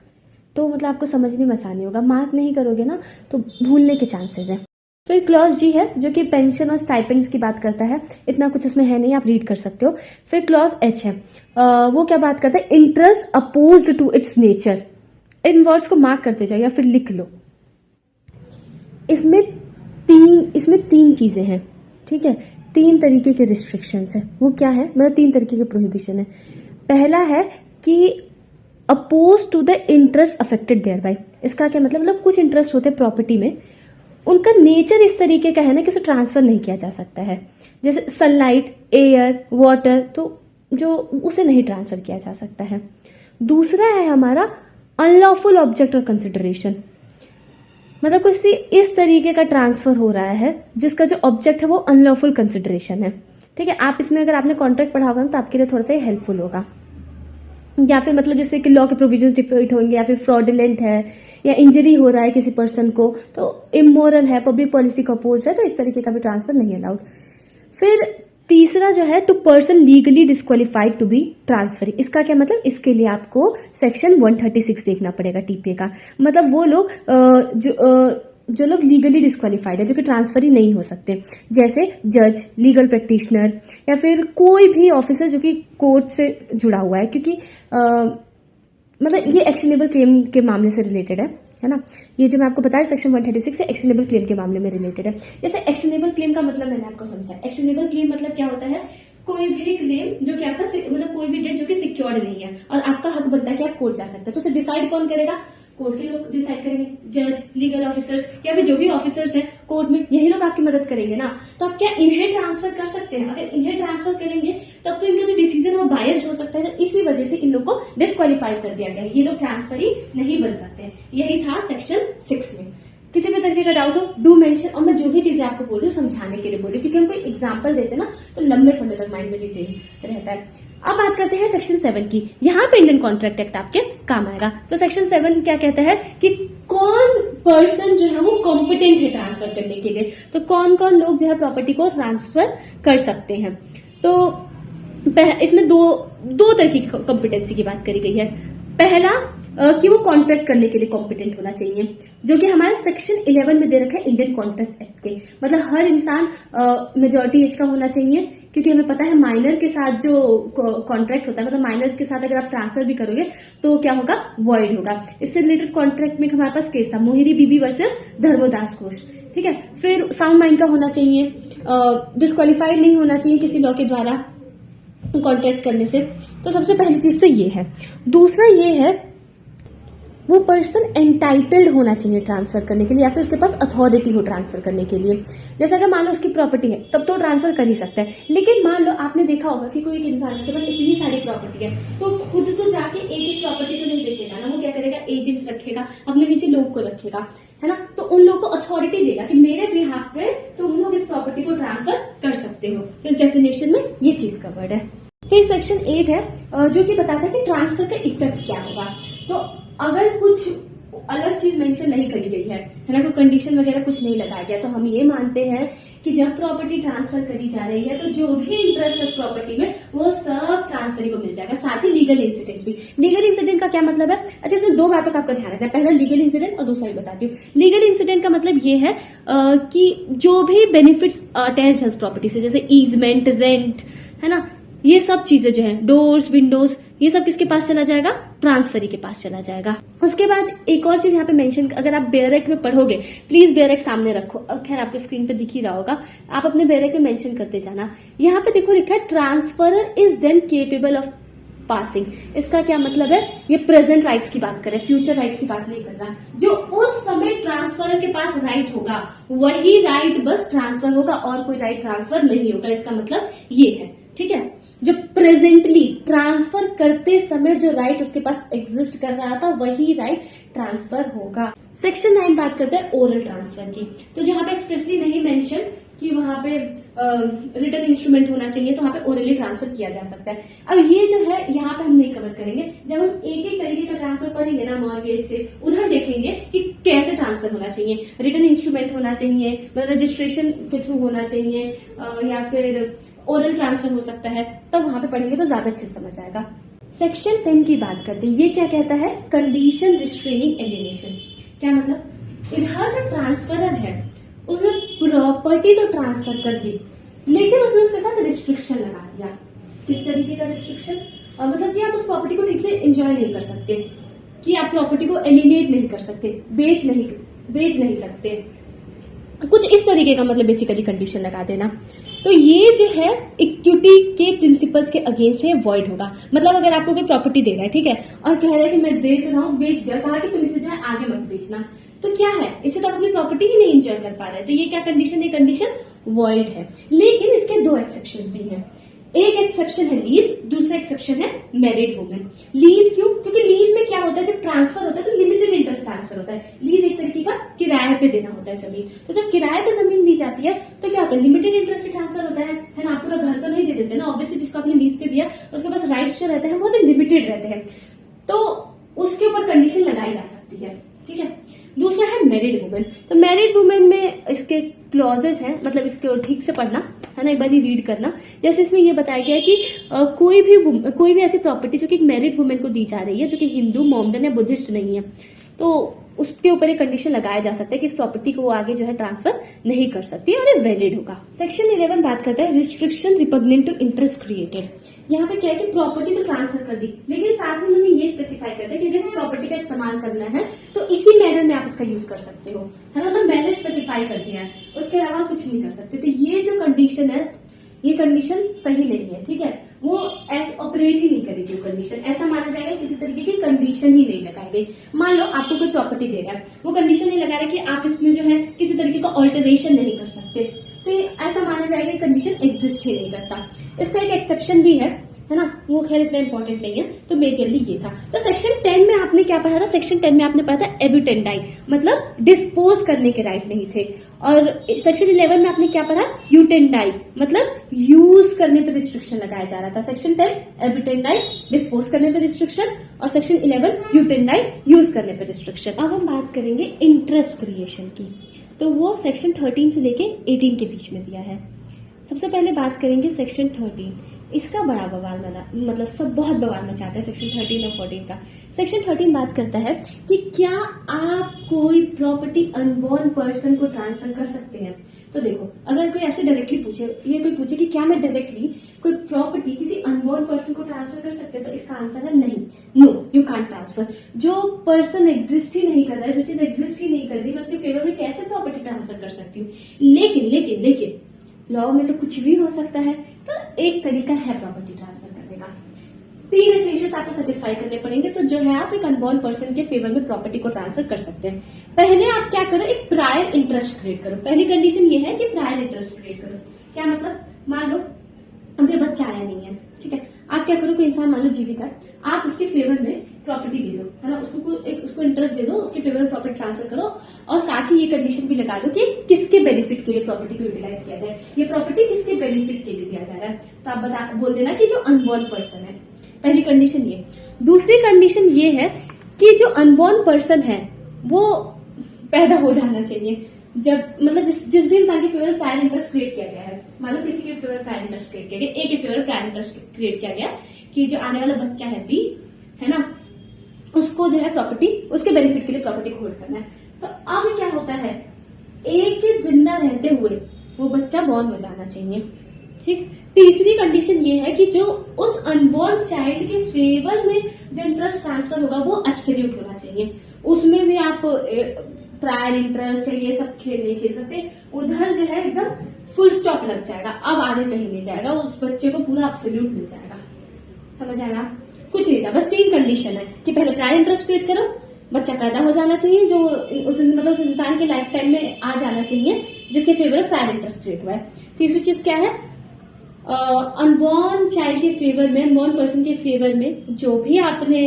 तो मतलब आपको समझने में आसानी होगा। मार्क नहीं करोगे ना तो भूलने के चांसेस हैं। फिर क्लॉज जी है जो कि पेंशन और स्टाइपेंड्स की बात करता है, इतना कुछ उसमें है नहीं, आप रीड कर सकते हो। फिर क्लॉज एच है, वो क्या बात करता है, interest opposed to its nature. इन वर्ड्स को मार्क करते जाओ या फिर लिख लो। इसमें तीन चीजें हैं, ठीक है, 3 तरीके के रिस्ट्रिक्शंस है। वो क्या है, मतलब 3 तरीके के प्रोहिबिशन है। पहला है कि oppose to the interest affected thereby. इसका क्या मतलब कुछ इंटरेस्ट होते हैं प्रॉपर्टी में, उनका नेचर इस तरीके का है ना कि उसे ट्रांसफर नहीं किया जा सकता है। जैसे सनलाइट, एयर, वाटर, तो जो उसे नहीं ट्रांसफर किया जा सकता है। दूसरा है हमारा अनलॉफुल ऑब्जेक्ट और कंसिडरेशन, मतलब कुछ इस तरीके का ट्रांसफर हो रहा है जिसका जो ऑब्जेक्ट है वो अनलॉफुल कंसिडरेशन है, ठीक है। आप इसमें अगर आपने कॉन्ट्रैक्ट पढ़ा होगा तो आपके लिए थोड़ा सा हेल्पफुल होगा। या फिर मतलब जैसे कि लॉ के प्रोविजंस डिफीट होंगे, या फिर फ्रॉडुलेंट है, या इंजरी हो रहा है किसी पर्सन को, तो इमोरल है, पब्लिक पॉलिसी को अपोज है, तो इस तरीके का भी ट्रांसफर नहीं अलाउड। फिर तीसरा जो है to person legally disqualified to be transfer. इसका क्या मतलब, इसके लिए आपको सेक्शन 136 देखना पड़ेगा टीपीए का। मतलब वो लोग जो लोग लीगली डिस्क्वालिफाइड है, जो कि ट्रांसफर ही नहीं हो सकते, जैसे जज, लीगल प्रैक्टिशनर, या फिर कोई भी ऑफिसर जो कि कोर्ट से जुड़ा हुआ है, क्योंकि मतलब ये एक्शनेबल क्लेम के मामले से रिलेटेड है ना। ये जो मैं आपको बता रही सेक्शन 136 से एक्शनेबल क्लेम के मामले में रिलेटेड है। जैसे एक्शनेबल क्लेम का मतलब मैंने आपको समझाया। एक्शनेबल क्लेम मतलब क्या होता है, कोई भी क्लेम जो कि आपका मतलब कोई भी डेट जो कि सिक्योर्ड नहीं है और आपका हक बनता है कि आप कोर्ट जा सकते हैं, तो उसे डिसाइड कौन करेगा, कोर्ट के लोग डिसाइड करेंगे, जज, लीगल ऑफिसर्स, या फिर जो भी ऑफिसर्स हैं कोर्ट में, यही लोग आपकी मदद करेंगे ना। तो आप क्या इन्हें ट्रांसफर कर सकते हैं? अगर इन्हें ट्रांसफर करेंगे तब तो इनका जो डिसीजन है वो बायस्ड हो सकता है, तो इसी वजह से इन लोग को डिस्क्वालीफाई कर दिया गया है, ये लोग ट्रांसफर ही नहीं बन सकते। यही था सेक्शन 6 में। किसी भी तरीके का डाउट हो डू मेंशन, और मैं जो भी चीजें आपको बोल रही हूँ समझाने के लिए बोल रही हूँ, क्योंकि हम कोई एग्जाम्पल देते हैं ना तो लंबे समय तक माइंड में रिटेन रहता है। अब बात करते हैं सेक्शन 7 की। यहाँ पे इंडियन कॉन्ट्रैक्ट एक्ट आपके काम आएगा। तो सेक्शन 7 क्या कहता है कि कौन पर्सन जो है वो कॉम्पिटेंट है ट्रांसफर करने के लिए, तो कौन कौन लोग जो है प्रॉपर्टी को ट्रांसफर कर सकते हैं। तो इसमें दो तरह की कॉम्पिटेंसी की बात करी गई है। पहला कि वो कॉन्ट्रैक्ट करने के लिए कॉम्पिटेंट होना चाहिए, जो कि हमारे सेक्शन 11 में दे रखा है इंडियन कॉन्ट्रैक्ट एक्ट के। मतलब हर इंसान मेजॉरिटी एज का होना चाहिए, क्योंकि हमें पता है माइनर के साथ जो कॉन्ट्रैक्ट होता है, मतलब माइनर के साथ अगर आप ट्रांसफर भी करोगे तो क्या होगा, वॉइड होगा। इससे रिलेटेड कॉन्ट्रैक्ट में हमारे पास केस था मोहिरी बीबी वर्सेस धर्मोदास घोष, ठीक है। फिर साउंड माइंड का होना चाहिए, डिस्क्वालीफाइड नहीं होना चाहिए किसी लॉ के द्वारा कॉन्ट्रैक्ट करने से। तो सबसे पहली चीज तो ये है। दूसरा ये है वो पर्सन एंटाइटल्ड होना चाहिए ट्रांसफर करने के लिए, या फिर उसके पास अथॉरिटी हो ट्रांसफर करने के लिए। जैसे अगर मान लो उसकी प्रॉपर्टी है तब तो ट्रांसफर कर ही सकता है, लेकिन मान लो आपने देखा होगा कि कोई एक इंसान उसके पास इतनी सारी प्रॉपर्टी है तो खुद तो जाके एक एक प्रॉपर्टी तो नहीं बेचेगा ना, वो क्या करेगा, एजेंट्स रखेगा, अपने नीचे लोग को रखेगा, है ना। तो उन लोग को अथॉरिटी देगा कि मेरे बिहाफ पे तुम लोग इस प्रॉपर्टी को ट्रांसफर कर सकते हो। तो इस डेफिनेशन में ये चीज कवर्ड है। फिर सेक्शन 8 है जो कि बताता है कि ट्रांसफर का इफेक्ट क्या होगा। तो अगर कुछ अलग चीज मेंशन नहीं करी गई है ना, कोई कंडीशन वगैरह कुछ नहीं लगाया गया, तो हम ये मानते हैं कि जब प्रॉपर्टी ट्रांसफर करी जा रही है तो जो भी इंटरेस्ट है प्रॉपर्टी में वो सब ट्रांसफर को मिल जाएगा, साथ ही लीगल इंसिडेंट्स भी। लीगल इंसिडेंट का क्या मतलब है? अच्छा, इसमें दो बातों का आपका ध्यान रखना है। पहला लीगल इंसिडेंट और दूसरा भी बताती हूँ। लीगल इंसिडेंट का मतलब ये है कि जो भी बेनिफिट्स अटैच है उस प्रॉपर्टी से, जैसे ईजमेंट, रेंट, है ना, ये सब चीजें जो है, डोर्स, विंडोज, ये सब किसके पास चला जाएगा, ट्रांसफरी के पास चला जाएगा। उसके बाद एक और चीज यहाँ पे मेंशन, अगर आप बेयर एक्ट में पढ़ोगे, प्लीज बेयर एक्ट सामने रखो, खैर आपको स्क्रीन पे दिख ही रहा होगा, आप अपने बेयर एक्ट में मेंशन करते जाना। यहाँ पे देखो लिखा है transferor is then capable of passing. इसका क्या मतलब है, ये प्रेजेंट राइट्स की बात करें, फ्यूचर राइट्स की बात नहीं कर रहा। जो उस समय ट्रांसफरर के पास राइट होगा वही राइट बस ट्रांसफर होगा और कोई राइट ट्रांसफर नहीं होगा। इसका मतलब ये है, ठीक है। जो प्रेजेंटली ट्रांसफर करते समय जो राइट उसके पास एग्जिस्ट कर रहा था वही राइट ट्रांसफर होगा। सेक्शन 9 बात करते हैं ओरल ट्रांसफर की। तो जहां पे एक्सप्रेसली नहीं मेंशन कि वहां पे रिटन इंस्ट्रूमेंट होना चाहिए, तो वहां पे ओरली ट्रांसफर किया जा सकता है। अब ये जो है यहाँ पे हम नहीं कवर करेंगे, जब हम एक एक तरीके का ट्रांसफर पढ़ेंगे ना मॉर्गेज से, उधर देखेंगे कि कैसे ट्रांसफर होना चाहिए। रिटन इंस्ट्रूमेंट होना चाहिए, मतलब रजिस्ट्रेशन के थ्रू होना चाहिए, या फिर ओरल ट्रांसफर हो सकता है, तब वहां पे पढ़ेंगे तो ज्यादा अच्छे समझ आएगा। सेक्शन 10 की बात करते हैं। ये क्या कहता है, कंडीशन रिस्ट्रेनिंग एलिनेशन। क्या मतलब, इधर जो ट्रांसफरर है उसने प्रॉपर्टी तो ट्रांसफर कर दी, लेकिन उसने उसके साथ रिस्ट्रिक्शन लगा दिया। किस तरीके का रिस्ट्रिक्शन, मतलब कि आप उस प्रॉपर्टी को ठीक से एंजॉय नहीं कर सकते, कि आप प्रॉपर्टी को एलिनेट नहीं कर सकते, बेच नहीं सकते, कुछ इस तरीके का मतलब बेसिकली कंडीशन लगा देना। तो ये जो है इक्विटी के प्रिंसिपल्स के अगेंस्ट है, वॉइड होगा। मतलब अगर आपको कोई प्रॉपर्टी दे रहा है, ठीक है, और कह रहा है कि मैं दे रहा हूँ, बेच दिया, कहा कि तुम इसे जो है आगे मत बेचना, तो क्या है, इसे तो अपनी प्रॉपर्टी ही नहीं एंजॉय कर पा रहे, तो ये क्या कंडीशन है, कंडीशन वॉइड है। लेकिन इसके दो एक्सेप्शंस भी हैं। एक एक्सेप्शन है लीज, दूसरा एक्सेप्शन है मैरिड वुमेन। लीज क्यों, क्योंकि लीज में क्या होता है, जब ट्रांसफर होता है तो लिमिटेड इंटरेस्ट ट्रांसफर होता है। लीज एक तरीके का किराए पे देना होता है जमीन, तो जब किराए पे जमीन दी जाती है तो क्या होता है, लिमिटेड इंटरेस्ट ट्रांसफर होता है ना। आप पूरा घर तो नहीं दे देते ना, ऑब्वियसली जिसको आपने लीज पे दिया उसके पास राइट्स जो रहते हैं बहुत लिमिटेड रहते हैं, तो उसके ऊपर कंडीशन लगाई जा सकती है, ठीक है। दूसरा है मैरिड वुमेन। तो मैरिड वुमेन में इसके क्लॉजेस हैं, मतलब इसको ठीक से पढ़ना है ना, एक बार ही रीड करना। जैसे इसमें ये बताया गया है कि कोई भी ऐसी प्रॉपर्टी जो कि एक मैरिड वुमेन को दी जा रही है, जो कि हिंदू, मोमडन या बुद्धिस्ट नहीं है, तो उसके ऊपर एक कंडीशन लगाया जा सकता है कि इस प्रॉपर्टी को वो आगे जो है ट्रांसफर नहीं कर सकती और ये वैलिड होगा। सेक्शन 11 बात करता है restriction repugnant to interest created. यहाँ पे क्या है कि प्रॉपर्टी तो ट्रांसफर कर दी, लेकिन साथ में उन्होंने ये स्पेसिफाई कर दिया कि अगर इस प्रॉपर्टी का इस्तेमाल करना है तो इसी मैनर में आप इसका यूज कर सकते हो, है ना। मतलब मैनर स्पेसिफाई कर दिया है, उसके अलावा कुछ नहीं कर सकते। तो ये जो कंडीशन है, ये कंडीशन सही नहीं है, ठीक है। वो ऐसे ऑपरेट ही नहीं करेगी वो कंडीशन, ऐसा माना जाएगा किसी तरीके की कंडीशन ही नहीं लगाई गई। मान लो आपको कोई प्रॉपर्टी दे रहा है, वो कंडीशन नहीं लगा रहा कि आप इसमें जो है किसी तरीके का ऑल्टरेशन नहीं कर सकते, तो ऐसा माना जाएगा कंडीशन एग्जिस्ट ही नहीं करता। इसका एक एक्सेप्शन भी है है ना, वो खैर इतना इंपॉर्टेंट नहीं है, तो मेजरली ये था। तो सेक्शन 10 में आपने क्या पढ़ा था? सेक्शन 10 में आपने पढ़ा था एब्यूटेंडाई, मतलब डिस्पोज करने के राइट नहीं थे। और सेक्शन 11 में आपने क्या पढ़ा? यूटेंडाई, मतलब यूज करने पर रिस्ट्रिक्शन लगाया जा रहा था। सेक्शन 10 एब्यूटेंडाई, डिस्पोज करने पर रिस्ट्रिक्शन, और सेक्शन 11 यूटेंडाई, यूज करने पर रिस्ट्रिक्शन। अब हम बात करेंगे इंटरेस्ट क्रिएशन की, तो वो सेक्शन 13 से लेके 18 के बीच में दिया है। सबसे पहले बात करेंगे सेक्शन 13। इसका बड़ा बवाल बना, मतलब सब बहुत बवाल मचाता है सेक्शन 13 और 14 का। सेक्शन 13 बात करता है कि क्या आप कोई प्रॉपर्टी अनबॉर्न पर्सन को ट्रांसफर कर सकते हैं। तो देखो, अगर कोई आपसे डायरेक्टली पूछे, ये कोई पूछे कि क्या मैं डायरेक्टली कोई प्रॉपर्टी किसी अनबॉर्न पर्सन को ट्रांसफर कर सकते हैं, तो इसका आंसर है नहीं, नो यू कांट ट्रांसफर। जो पर्सन एग्जिस्ट ही नहीं कर रहा है, जो चीज एग्जिस्ट ही नहीं कर रही, मैं उसके फेवर में कैसे प्रॉपर्टी ट्रांसफर कर सकती हूँ। लेकिन लेकिन लेकिन लॉ में तो कुछ भी हो सकता है, तो एक तरीका है प्रॉपर्टी ट्रांसफर करने का। 3 एसेंशियल्स आपको सेटिस्फाई करने पड़ेंगे, तो जो है आप एक अनबॉर्न पर्सन के फेवर में प्रॉपर्टी को ट्रांसफर कर सकते हैं। पहले आप क्या करो, एक प्रायर इंटरेस्ट क्रिएट करो। पहली कंडीशन ये है कि प्रायर इंटरेस्ट क्रिएट करो। क्या मतलब? मान लो अभी बच्चा आया नहीं है, ठीक है, आप क्या करो, कोई इंसान मान लो जीवित है, आप उसके फेवर में प्रॉपर्टी दे दो, है ना, उसको इंटरेस्ट दे दो, उसके फेवर में प्रॉपर्टी ट्रांसफर करो, और साथ ही ये कंडीशन भी लगा दो कि किसके बेनिफिट के लिए प्रॉपर्टी को यूटिलाइज किया जाए, ये प्रॉपर्टी किसके बेनिफिट के लिए दिया जा रहा है। तो आप बोल देना कि जो अनबॉर्न पर्सन है। पहली कंडीशन ये। दूसरी कंडीशन ये है कि जो अनबॉर्न पर्सन है वो पैदा हो जाना चाहिए। जब मतलब जिस भी इंसान के फेवर में प्रायर इंटरेस्ट क्रिएट किया गया है, मान लो किसी के फेवर में प्रायर इंटरेस्ट क्रिएट किया गया, ए के फेवर में प्रायर इंटरेस्ट क्रिएट किया गया कि जो आने वाला बच्चा है बी, है ना, उसको जो है प्रॉपर्टी, उसके बेनिफिट के लिए प्रॉपर्टी को होल्ड करना है। तो अब क्या होता है, ए के जिंदा रहते हुए वो बच्चा बॉर्न हो जाना चाहिए, ठीक। तीसरी कंडीशन ये है कि जो उस अनबॉर्न चाइल्ड के फेवर में जो इंटरेस्ट ट्रांसफर होगा वो एब्सोल्यूट होना चाहिए। उसमें भी आप प्रायर इंटरेस्ट है ये सब खेल नहीं खेल सकते, उधर जो है एकदम फुल स्टॉप लग जाएगा, अब आगे कहीं नहीं जाएगा, उस बच्चे को पूरा एब्सोल्यूट मिल जाएगा। समझ आया? कुछ नहीं था, बस 3 कंडीशन है कि पहले प्रायर इंटरेस्ट क्रिएट करो, बच्चा पैदा हो जाना चाहिए जो उस इंसान के लाइफ टाइम में आ जाना चाहिए जिसके फेवर में प्रायर इंटरेस्ट क्रिएट हुआ है। तीसरी चीज क्या है, अनबॉर्न चाइल्ड के फेवर में, अनबॉर्न पर्सन के फेवर में जो भी आपने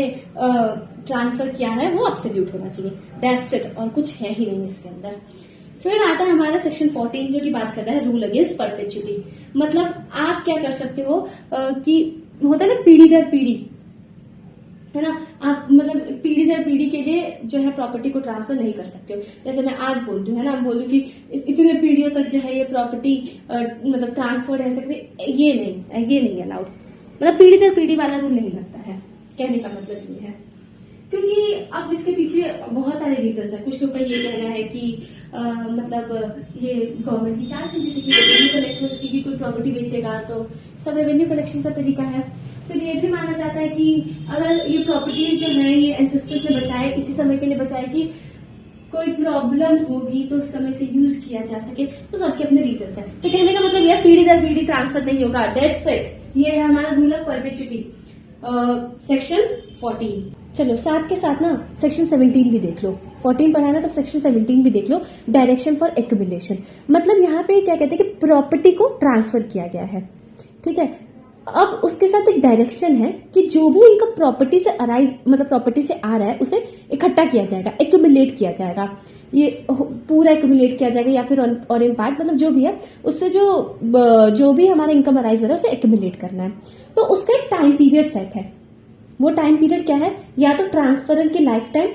ट्रांसफर किया है वो एब्सोल्यूट होना चाहिए। दैट्स इट, और कुछ है ही नहीं इसके अंदर। फिर आता है हमारा सेक्शन 14 जो कि बात करता है रूल अगेंस्ट परपेचुइटी। मतलब आप क्या कर सकते हो कि होता है ना पीढ़ी दर पीढ़ी, है ना, आप मतलब पीढ़ी दर पीढ़ी के लिए जो है प्रॉपर्टी को ट्रांसफर नहीं कर सकते हो। जैसे मैं आज बोल दूं, है ना, बोल दूं कि इतने पीढ़ियों तक जो है ये प्रॉपर्टी मतलब ट्रांसफर रह सकती, ये नहीं अलाउड। मतलब पीढ़ी दर पीढ़ी वाला रूल नहीं लगता है, कहने का मतलब ये है। क्योंकि अब इसके पीछे बहुत सारे रीजंस है। कुछ लोग का ये कहना है कि मतलब ये गवर्नमेंट की चार्ज है, जैसे कि रेवेन्यू कलेक्ट हो सके कि कोई प्रॉपर्टी बेचेगा तो सब रेवेन्यू कलेक्शन का तरीका है। फिर ये भी माना जाता है कि अगर ये प्रॉपर्टीज जो है ये एंसेस्टर्स ने बचाए, इसी समय के लिए बचाए कि कोई प्रॉब्लम होगी तो उस समय से यूज किया जा सके। तो सबके अपने रीजंस है। तो कहने का मतलब यह पीढ़ी दर पीढ़ी ट्रांसफर नहीं होगा। दैट्स इट, ये है हमारा रूल ऑफ परपेचुइटी सेक्शन 14। चलो साथ के साथ ना सेक्शन 17 भी देख लो। 14 पढ़ा ना, तब सेक्शन 17 भी देख लो, डायरेक्शन फॉर एक्यूमुलेशन। मतलब यहाँ पे क्या कहते हैं कि प्रॉपर्टी को ट्रांसफर किया गया है, ठीक है। अब उसके साथ एक डायरेक्शन है कि जो भी इनकम प्रॉपर्टी से अराइज, मतलब प्रॉपर्टी से आ रहा है, उसे इकट्ठा किया जाएगा, एक्यूमुलेट किया जाएगा। ये पूरा एक्यूमुलेट किया जाएगा या फिर और इन पार्ट, मतलब जो भी है उससे जो भी हमारा इनकम अराइज हो रहा है उसे एक्यूमुलेट करना है। तो उसका एक टाइम पीरियड सेट है। वो टाइम पीरियड क्या है, या तो ट्रांसफरर की लाइफ टाइम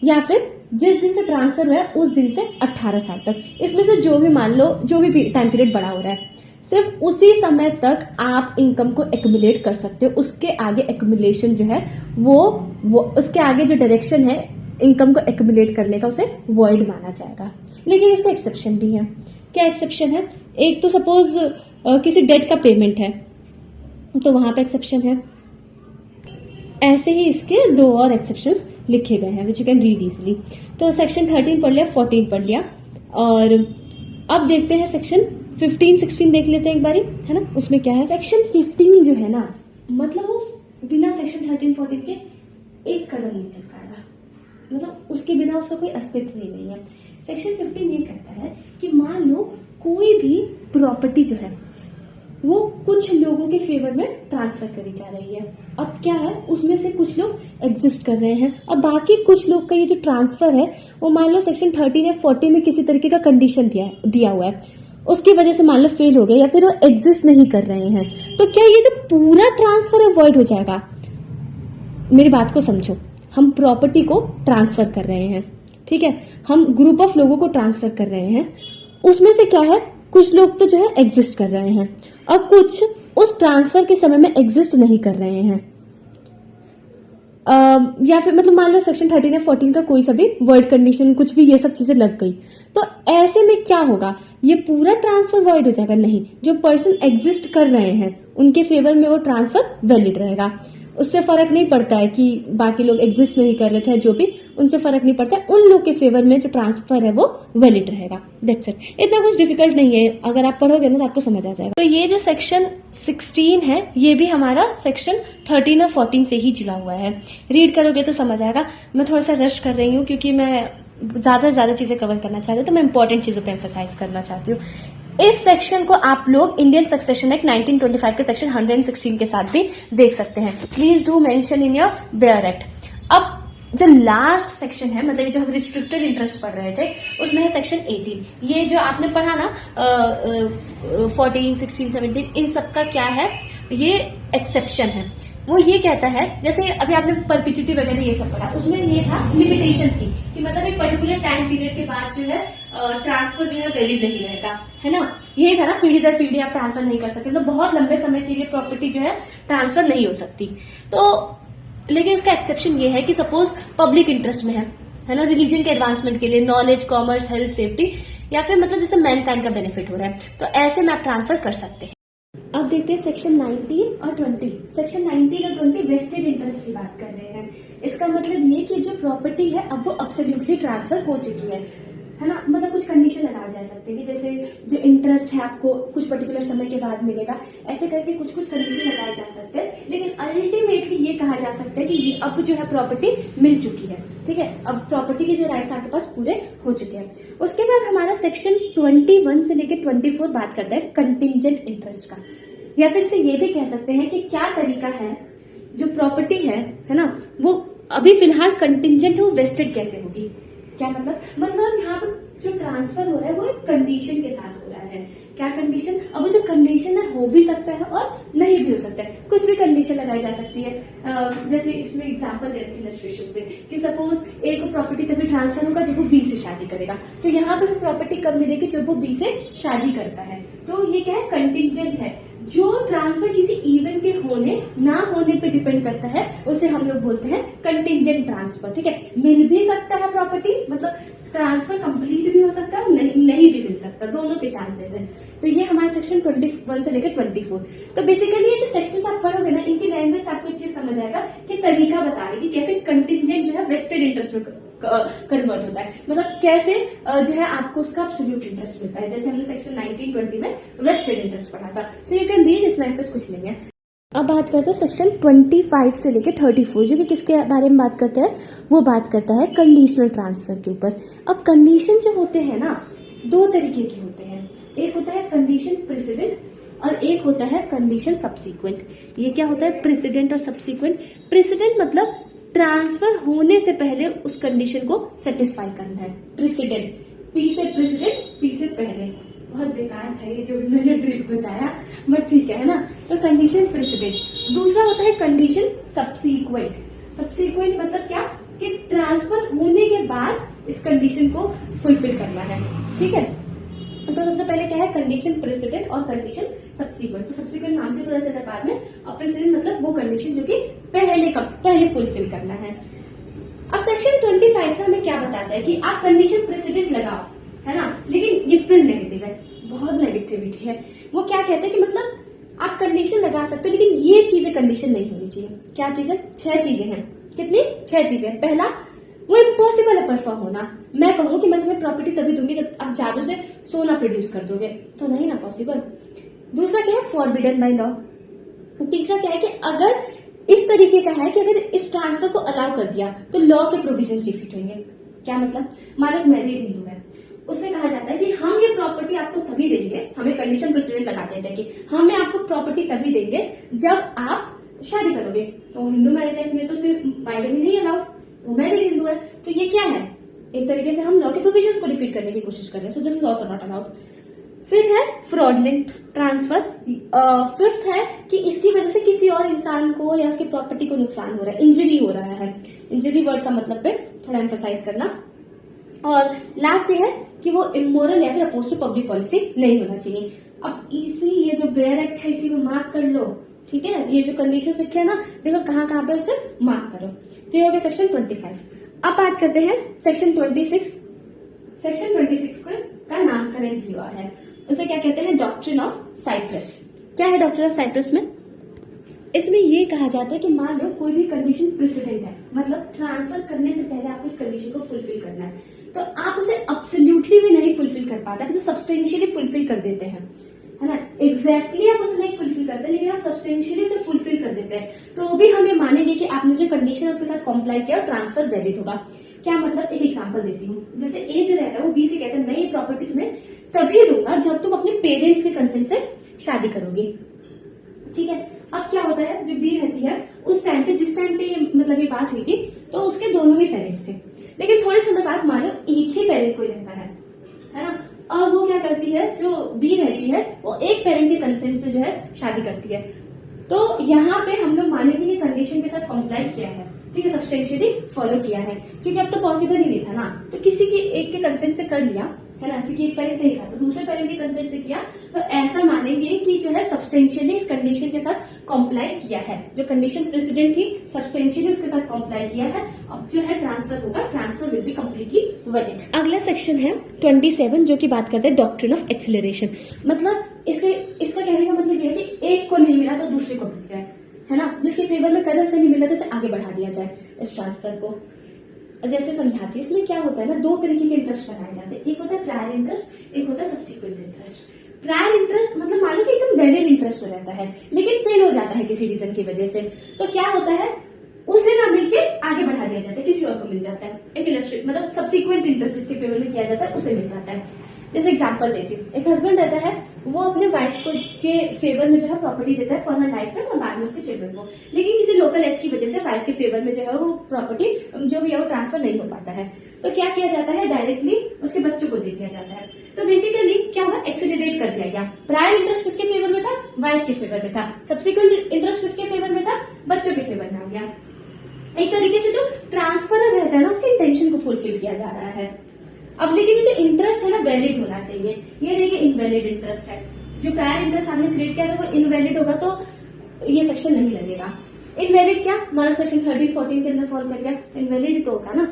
या फिर जिस दिन से ट्रांसफर हुआ है उस दिन से 18 साल तक। इसमें से जो भी मान लो जो भी टाइम पीरियड बड़ा हो रहा है, सिर्फ उसी समय तक आप इनकम को एक्यूमुलेट कर सकते हो। उसके आगे एक्यूमुलेशन जो है वो उसके आगे जो डायरेक्शन है इनकम को एक्यूमुलेट करने का, उसे वॉइड माना जाएगा। लेकिन इसके एक्सेप्शन भी है। क्या एक्सेप्शन है? एक तो सपोज किसी डेट का पेमेंट है तो वहां पे एक्सेप्शन है। ऐसे ही इसके 2 और एक्सेप्शंस लिखे गए हैं which you can read easily. तो सेक्शन 13 पढ़ लिया, 14 पढ़ लिया, और अब देखते हैं सेक्शन 15, 16 देख लेते हैं एक बारी, है ना। उसमें क्या है, सेक्शन 15 जो है ना, मतलब वो बिना सेक्शन 13, 14 के एक कदम नहीं चल पाएगा। मतलब उसके बिना उसका कोई अस्तित्व ही नहीं है। सेक्शन 15 ये कहता है कि मान लो कोई भी प्रॉपर्टी जो है वो कुछ लोगों के फेवर में ट्रांसफर करी जा रही है। अब क्या है, उसमें से कुछ लोग एग्जिस्ट कर रहे हैं, अब बाकी कुछ लोग का ये जो ट्रांसफर है वो मान लो सेक्शन 13 या 40 में किसी तरीके का कंडीशन दिया हुआ है, उसकी वजह से मान लो फेल हो गया या फिर वो एग्जिस्ट नहीं कर रहे हैं, तो क्या ये जो पूरा ट्रांसफर है वॉइड हो जाएगा? मेरी बात को समझो, हम प्रॉपर्टी को ट्रांसफर कर रहे हैं, ठीक है, हम ग्रुप ऑफ लोगों को ट्रांसफर कर रहे हैं, उसमें से क्या है, कुछ लोग तो जो है एग्जिस्ट कर रहे हैं और कुछ उस ट्रांसफर के समय में एग्जिस्ट नहीं कर रहे हैं। या फिर मतलब मान लो सेक्शन 13 या 14 का कोई सा भी वर्ड कंडीशन कुछ भी ये सब चीजें लग गई, तो ऐसे में क्या होगा, ये पूरा ट्रांसफर वॉइड हो जाएगा? नहीं, जो पर्सन एग्जिस्ट कर रहे हैं उनके फेवर में वो ट्रांसफर वैलिड रहेगा। उससे फर्क नहीं पड़ता है कि बाकी लोग एग्जिस्ट नहीं कर रहे थे, जो भी, उनसे फर्क नहीं पड़ता है, उन लोग के फेवर में जो ट्रांसफर है वो वैलिड रहेगा। दैट्स इट, इतना कुछ डिफिकल्ट नहीं है, अगर आप पढ़ोगे ना तो आपको समझ आ जाएगा। तो ये जो सेक्शन 16 है ये भी हमारा सेक्शन 13 और 14 से ही जुड़ा हुआ है, रीड करोगे तो समझ आएगा। मैं थोड़ा सा रश कर रही हूँ क्योंकि मैं ज्यादा से ज्यादा चीजें कवर करना चाहती हूँ, तो मैं इंपॉर्टेंट चीजों पर एम्फोसाइज करना चाहती हूँ। इस सेक्शन को आप लोग इंडियन सक्सेशन एक्ट 1925 के सेक्शन 116 के साथ भी देख सकते हैं। Please do mention in your bare act. अब जो लास्ट सेक्शन है, मतलब ये जो हम रिस्ट्रिक्टेड इंटरेस्ट पढ़ रहे थे, उसमें है सेक्शन 18। ये जो आपने पढ़ा ना 14, 16, 17, इन सब का क्या है, ये एक्सेप्शन है। वो ये कहता है, जैसे अभी आपने परपिचुटी वगैरह ये सब पढ़ा, उसमें ये था लिमिटेशन थी कि मतलब एक पर्टिकुलर टाइम पीरियड के बाद जो है ट्रांसफर जो है वैलिड नहीं रहेगा, है ना। यही था ना, पीढ़ी दर पीढ़ी आप ट्रांसफर नहीं कर सकते, मतलब बहुत लंबे समय के लिए प्रॉपर्टी जो है ट्रांसफर नहीं हो सकती। तो लेकिन इसका एक्सेप्शन ये है कि सपोज पब्लिक इंटरेस्ट में है ना, रिलीजन के एडवांसमेंट के लिए, नॉलेज, कॉमर्स, हेल्थ, सेफ्टी, या फिर मतलब जैसे मैनकाइंड का बेनिफिट हो रहा है, तो ऐसे में आप ट्रांसफर कर सकते हैं। अब देखते हैं सेक्शन 19 और 20। सेक्शन 19 और 20 वेस्टेड इंटरेस्ट की बात कर रहे हैं। इसका मतलब ये कि जो प्रॉपर्टी है अब वो अब्सोल्युटली ट्रांसफर हो चुकी है ना, मतलब कुछ कंडीशन लगाए जा सकते हैं कि जैसे जो इंटरेस्ट है आपको कुछ पर्टिकुलर समय के बाद मिलेगा, ऐसे करके कुछ कुछ कंडीशन लगाए जा सकते हैं, लेकिन अल्टीमेटली ये कहा जा सकता है कि ये अब जो है प्रॉपर्टी मिल चुकी है, ठीक है, अब प्रॉपर्टी के जो राइट्स आपके पास पूरे हो चुके हैं। उसके बाद हमारा सेक्शन 21 से लेकर 24 बात करता है कंटिंजेंट इंटरेस्ट का, या फिर इसे ये भी कह सकते हैं कि क्या तरीका है जो प्रॉपर्टी है ना, वो अभी फिलहाल कंटिंजेंट हो, वेस्टेड कैसे होगी। क्या मतलब यहाँ पर जो ट्रांसफर हो रहा है वो एक कंडीशन के साथ हो रहा है। क्या कंडीशन? अब वो जो कंडीशन है हो भी सकता है और नहीं भी हो सकता है, कुछ भी कंडीशन लगाई जा सकती है। जैसे इसमें एग्जांपल दे रखी इलस्ट्रेशन में कि सपोज ए को प्रॉपर्टी तभी ट्रांसफर होगा जब वो बी से शादी करेगा, तो यहाँ पर जो प्रॉपर्टी कब मिलेगी, जब वो बी से शादी करता है। तो ये क्या है, कंटिंजेंट है। जो ट्रांसफर किसी इवेंट के होने ना होने पे डिपेंड करता है उसे हम लोग बोलते हैं कंटिंजेंट ट्रांसफर, ठीक है। मिल भी सकता है प्रॉपर्टी, मतलब ट्रांसफर कंप्लीट भी हो सकता है, नहीं भी मिल सकता, दोनों के चांसेस हैं। तो ये हमारे सेक्शन 21 से लेकर 24। तो बेसिकली ये जो सेक्शंस आप पढ़ोगे ना, इनकी लैंग्वेज आपको एक चीज समझ आएगा कि तरीका बता रहे कि कैसे कंटिंजेंट जो है वेस्टेड इंटरेस्ट में कन्वर्ट होता है, मतलब कैसे जो है आपको उसका एब्सोल्यूट इंटरेस्ट मिलता है, जैसे हमने सेक्शन 19-20 में वेस्टेड इंटरेस्ट पढ़ा था। सो यू कैन रीड, इसमें ऐसा कुछ नहीं है। अब बात करते हैं सेक्शन 25 से लेकर 34, जो कि किसके बारे में बात करता है, वो बात करता है कंडीशनल ट्रांसफर के ऊपर। अब कंडीशन जो होते हैं ना, दो तरीके के होते हैं, एक होता है कंडीशन प्रेसिडेंट और एक होता है कंडीशन सब्सीक्वेंट। ये क्या होता है, प्रेसिडेंट और सब्सीक्वेंट। प्रेसिडेंट मतलब ट्रांसफर होने से पहले उस कंडीशन को सेटिस्फाई करना है, प्रेसिडेंट, पी से प्रेसिडेंट, पी से पहले। बहुत बेकार था ये जो मैंने ट्रिक बताया, बट ठीक है ना। तो कंडीशन प्रेसिडेंट। दूसरा होता है कंडीशन सब्सीक्वेंट। सब्सीक्वेंट मतलब क्या, कि ट्रांसफर होने के बाद इस कंडीशन को फुलफिल करना है, ठीक है। तो सबसे पहले क्या है, कंडीशन प्रेसिडेंट और कंडीशन सब्सीक्वेंट। तो सब्सीक्वेंट नाम से पता चलता है बाद में, और प्रेसिडेंट मतलब वो कंडीशन जो कि पहले फुलफिल करना है। अब सेक्शन 25 में हमें क्या बताता है कि आप कंडीशन प्रेसिडेंट लगाओ, है ना, लेकिन ये फिर नेगेटिव है, बहुत नेगेटिविटी है। वो क्या कहते हैं कि मतलब आप कंडीशन लगा सकते हो, लेकिन ये चीजें कंडीशन नहीं होनी चाहिए। क्या चीजें? 6 चीजें हैं। कितनी? 6 चीजें। पहला, वो इम्पॉसिबल है परफॉर्म होना। मैं कहूँ कि मैं तुम्हें प्रॉपर्टी तभी दूंगी जब आप जादू से सोना प्रोड्यूस कर दोगे, तो नहीं ना पॉसिबल। दूसरा क्या है, फॉरबिडन बाय लॉ। तीसरा क्या है कि अगर इस तरीके का है कि अगर इस ट्रांसफर को अलाउ कर दिया तो लॉ के प्रोविजंस डिफीट होंगे। क्या मतलब, मान लो मैरिड हिंदू है, उससे कहा जाता है कि हम ये प्रॉपर्टी आपको तभी देंगे, हमें कंडीशन प्रेसिडेंट लगा देते हैं कि हमें आपको प्रॉपर्टी तभी देंगे जब आप शादी करोगे। तो हिंदू मैरिज एक्ट में तो सिर्फ बाइगनी नहीं अलाउड, वो मैरिड हिंदू है, तो ये क्या है, एक तरीके से हम लॉ के प्रोविजंस को डिफीट करने की कोशिश कर रहे हैं। So this is also not allowed. फिर है फ्रॉडलेंट ट्रांसफर। फिफ्थ है कि इसकी वजह से किसी और इंसान को या उसकी प्रॉपर्टी को नुकसान हो रहा है, इंजरी हो रहा है। इंजरी वर्ड का मतलब पे थोड़ा एम्फसाइज करना। और लास्ट ये है कि वो इमोरल या फिर अपोज टू पब्लिक पॉलिसी नहीं होना चाहिए। अब इसी ये जो बेयर एक्ट है इसी में मार्क कर लो, ठीक है। ये जो कंडीशन लिखे है ना, देखो कहाँ कहाँ पे उसे मार्क करो। तो ये हो गया सेक्शन 25। अब बात करते हैं सेक्शन 26। सेक्शन 26 का नामकरण भी हुआ है, उसे क्या कहते हैं, डॉक्ट्रिन ऑफ साइप्रस। क्या है डॉक्ट्रिन ऑफ साइप्रस में? इसमें ये कहा जाता है कि मान लो कोई भी कंडीशन प्रेसिडेंट है, मतलब ट्रांसफर करने से पहले आपको इस कंडीशन को फुलफिल करना है, तो आप उसे अब्सोल्युटली भी नहीं फुलफिल कर पाते, आप उसे सब्सटेंशियली फुलफिल कर देते हैं, है ना। एग्जैक्टली आप उसे नहीं फुलफिल करते, लेकिन आप सब्सटेंशियली उसे फुलफिल कर देते हैं, तो भी हम ये मानेंगे कि आपने जो कंडीशन है उसके साथ कॉम्प्लाई किया और ट्रांसफर वैलिड होगा। क्या मतलब, एक एग्जांपल देती हूँ। जैसे ए जो रहता है वो बी से कहता है मैं ये प्रॉपर्टी तुम्हें तभी दूंगा जब तुम अपने पेरेंट्स के कंसेंट से शादी करोगी, ठीक है। अब क्या होता है, जो बी रहती है उस टाइम पे, जिस टाइम पे मतलब ये बात हुई थी, तो उसके दोनों ही पेरेंट्स थे, लेकिन थोड़े समय बाद मानो एक ही पेरेंट कोई रहता है ना। अब वो क्या करती है, जो बी रहती है वो एक पेरेंट के कंसेंट से जो है शादी करती है, तो यहाँ पे हम लोग मानेंगे कि कंडीशन के साथ कॉम्प्लाई किया है, ठीक है, सब्सटेंशियली फॉलो किया है, क्योंकि अब तो पॉसिबल ही नहीं था ना, तो किसी के एक के कंसेंट से कर लिया, है ना, क्योंकि एक पेरेंट नहीं था तो दूसरे पेरेंट के कंसेंट से किया, तो ऐसा मानेंगे कि जो है सब्सटेंशियली इस कंडीशन के साथ कॉम्प्लाई किया है। जो कंडीशन प्रेसिडेंट थी सब्सटेंशियली उसके साथ कॉम्प्लाई किया है, अब जो है ट्रांसफर होगा, transfer will be completely valid. अगला सेक्शन है 27, जो की बात करते हैं डॉक्ट्रिन ऑफ एक्सिलरेशन। मतलब इसका कहने का मतलब यह है कि एक को नहीं मिला तो दूसरे को मिल जाए, है ना, जिसके फेवर में कदर से नहीं मिला तो उसे आगे बढ़ा दिया जाए इस ट्रांसफर को। जैसे समझाती हूँ, इसमें क्या होता है ना, दो तरीके के इंटरेस्ट बनाए जाते हैं, एक होता है प्रायर इंटरेस्ट, एक होता है सब्सिक्वेंट इंटरेस्ट। प्रायर इंटरेस्ट मतलब मान लो कि एकदम वैलिड इंटरेस्ट हो रहता है, लेकिन फेल हो जाता है किसी रीजन की वजह से, तो क्या होता है, उसे ना मिलके आगे बढ़ा दिया जाता है, किसी और को मिल जाता है। एक इलस्ट्रेट मतलब सब्सिक्वेंट इंटरेस्ट जिसके फेवर में किया जाता है उसे मिल जाता है। जैसे एग्जांपल देती हूँ, एक हस्बैंड रहता है, वो अपने वाइफ को के फेवर में जो है प्रॉपर्टी देता है फॉर हर लाइफ टाइम और बाद में उसके चिल्ड्रन को, लेकिन किसी लोकल एक्ट की वजह से वाइफ के फेवर में जो है वो प्रॉपर्टी जो भी है वो ट्रांसफर नहीं हो पाता है, तो क्या किया जाता है, डायरेक्टली उसके बच्चों को दे दिया जाता है। तो बेसिकली क्या हुआ, एक्सेलरेट कर दिया गया। प्रायर इंटरेस्ट किसके फेवर में था, वाइफ के फेवर में था, सब्सिक्वेंट इंटरेस्ट किसके फेवर में था, बच्चों के फेवर में आ गया। एक तरीके से जो ट्रांसफर रहता है ना, उसके इंटेंशन को फुलफिल किया जा रहा है। अब लेकिन ये जो इंटरेस्ट है ना वैलिड होना चाहिए, ये नहीं कि इनवैलिड इंटरेस्ट है। जो प्रायर इंटरेस्ट आपने क्रिएट किया था वो इनवैलिड होगा तो ये सेक्शन नहीं लगेगा। इनवैलिड क्या, हमारा सेक्शन 13-14 के अंदर फॉल कर गया, इनवैलिड तो होगा ना।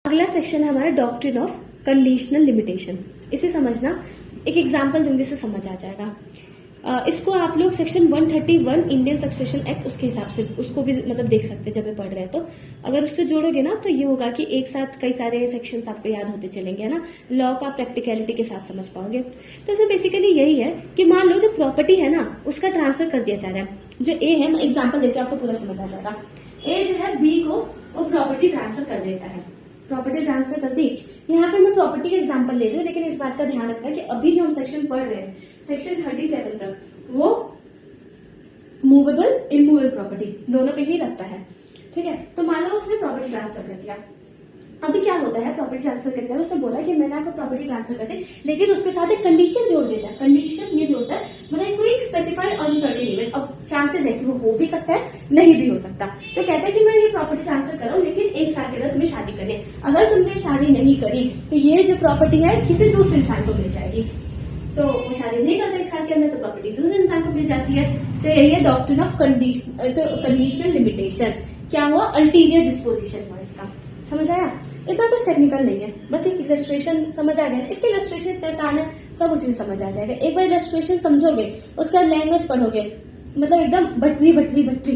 अगला सेक्शन है हमारा डॉक्ट्रिन ऑफ कंडीशनल लिमिटेशन। इसे समझना, एक एग्जाम्पल दूंगी उससे समझ आ जाएगा। इसको आप लोग सेक्शन 131 इंडियन सक्सेशन एक्ट उसके हिसाब से उसको भी मतलब देख सकते हैं जब ये पढ़ रहे हैं, तो अगर उससे जोड़ोगे ना तो ये होगा कि एक साथ कई सारे सेक्शंस आपको याद होते चलेंगे, है ना, लॉ का प्रैक्टिकलिटी के साथ समझ पाओगे। तो इसमें बेसिकली यही है कि मान लो जो प्रॉपर्टी है ना उसका ट्रांसफर कर दिया जा रहा है। जो ए है, मैं एग्जाम्पल देते आपको पूरा समझ आ जाएगा। ए जो है बी को वो प्रॉपर्टी ट्रांसफर कर देता है, प्रॉपर्टी ट्रांसफर कर दी। यहाँ पे मैं प्रॉपर्टी का एग्जांपल ले रही हूँ, लेकिन इस बात का ध्यान रखना कि अभी जो हम सेक्शन पढ़ रहे हैं सेक्शन 37 तक, वो मूवेबल इमूवेबल प्रॉपर्टी दोनों पे ही लगता है, ठीक है। तो मान लो उसने प्रॉपर्टी ट्रांसफर कर दिया, अभी क्या होता है, प्रॉपर्टी ट्रांसफर कर दिया, उसने बोला कि मैंने आपको प्रॉपर्टी ट्रांसफर कर दी, लेकिन उसके साथ एक कंडीशन जोड़ देता है। कंडीशन ये जोड़ता है मतलब कोई स्पेसिफाइड अनसर्टेन इवेंट, अब चांसेस है कि वो हो भी सकता है नहीं भी हो सकता, तो कहता है कि मैं ये प्रॉपर्टी ट्रांसफर कर रहा हूँ, लेकिन 1 साल के अंदर तुम्हें शादी करनी है। अगर तुमने शादी नहीं करी तो ये जो प्रॉपर्टी है किसी दूसरे इंसान को मिल जाएगी, तो वो शादी नहीं करता 1 साल के अंदर तो प्रॉपर्टी दूसरे इंसान को मिल जाती है। तो यही है डॉक्ट्रिन ऑफ कंडीशनल लिमिटेशन। क्या हुआ, अल्टीरियर डिस्पोजिशन हुआ इसका, समझ आया। इतना कुछ टेक्निकल नहीं है, बस एक इलस्ट्रेशन समझ आ गया। इसके इलस्ट्रेशन इतने आसान है, सब उसी से समझ आ जाएगा। एक बार इलस्ट्रेशन समझोगे, उसका लैंग्वेज पढ़ोगे, मतलब एकदम बटरी बटरी बटरी।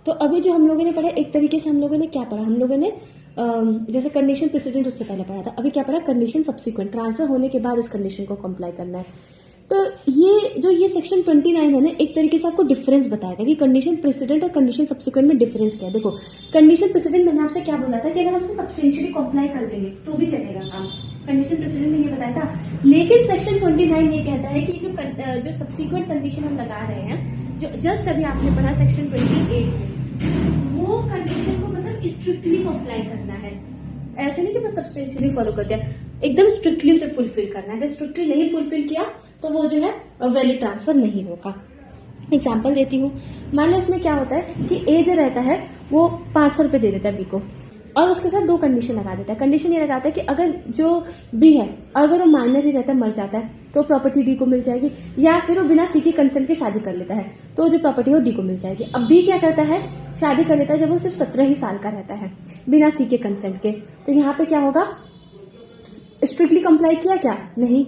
तो अभी जो हम लोगों ने पढ़ा, एक तरीके से हम लोगों ने क्या पढ़ा, हम लोगों ने जैसे कंडीशन प्रेसिडेंट उससे पहले पढ़ा था, अभी क्या पढ़ा, कंडीशन सब्सिक्वेंट, ट्रांसफर होने के बाद उस कंडीशन को कंप्लाई करना है। तो ये सेक्शन 29 है ना, एक तरीके से आपको डिफरेंस बताएगा कि कंडीशन प्रेसिडेंट और कंडीशन सब्सिक्वेंट में डिफरेंस क्या है। देखो, कंडीशन प्रेसिडेंट मैंने आपसे क्या बोला था कि अगर हम उसे सब्सटेंशियली कंप्लाई कर देंगे तो भी चलेगा काम, कंडीशन प्रेसिडेंट में ये बताया था। लेकिन सेक्शन 29 ये कहता है कि जो सब्सिक्वेंट कंडीशन हम लगा रहे हैं, जो जस्ट अभी आपने पढ़ा सेक्शन 28 में, वो कंडीशन को मतलब स्ट्रिक्टली कंप्लाई करना है। ऐसे नहीं कि बस सब्सटेंशियली फॉलो कर दिया, एकदम स्ट्रिक्टली उसे फुलफिल करना है। अगर स्ट्रिक्टली नहीं फुलफिल किया तो वो जो है वैलिड ट्रांसफर नहीं होगा। एग्जाम्पल देती हूँ। मान लो इसमें क्या होता है कि ए जो रहता है वो 500 रुपये दे देता है बी को, और उसके साथ 2 कंडीशन लगा देता है। कंडीशन ये लगाता है कि अगर जो बी है अगर वो माइनर ही रहता है, मर जाता है, तो प्रॉपर्टी डी को मिल जाएगी, या फिर वो बिना सी के कंसेंट के शादी कर लेता है तो जो प्रॉपर्टी है वो डी को मिल जाएगी। अब बी क्या करता है, शादी कर लेता है जब वो सिर्फ 17 ही साल का रहता है बिना सी के कंसेंट के, तो यहाँ पे क्या होगा, स्ट्रिक्टली कंप्लाई किया क्या, नहीं,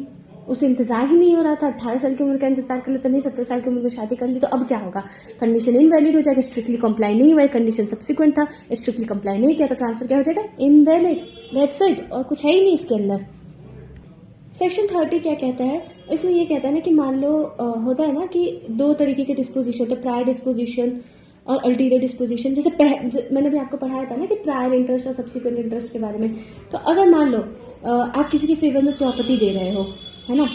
उसे इंतजार ही नहीं हो रहा था। 18 साल की उम्र का इंतजार कर लेता, नहीं 17 साल की उम्र में शादी कर ली, तो अब क्या होगा, कंडीशन इनवैलिड हो जाएगा। स्ट्रिक्टली कंप्लाई नहीं हुआ, कंडीशन सब्सिक्वेंट था, स्ट्रिक्टली कंप्लाई नहीं किया तो ट्रांसफर क्या हो जाएगा, इनवैलिड, दैट्स इट, और कुछ है ही नहीं इसके अंदर। सेक्शन 30 क्या कहता है, इसमें ये कहता है ना कि मान लो होता है ना कि 2 तरीके के डिस्पोजिशन होते हैं, प्रायर डिस्पोजिशन और अल्टीरियर डिस्पोजिशन। जैसे मैंने भी आपको पढ़ाया था ना कि प्रायर इंटरेस्ट और सब्सिक्वेंट इंटरेस्ट के बारे में। तो अगर मान लो आप किसी के फेवर में प्रॉपर्टी दे रहे हो, है ना,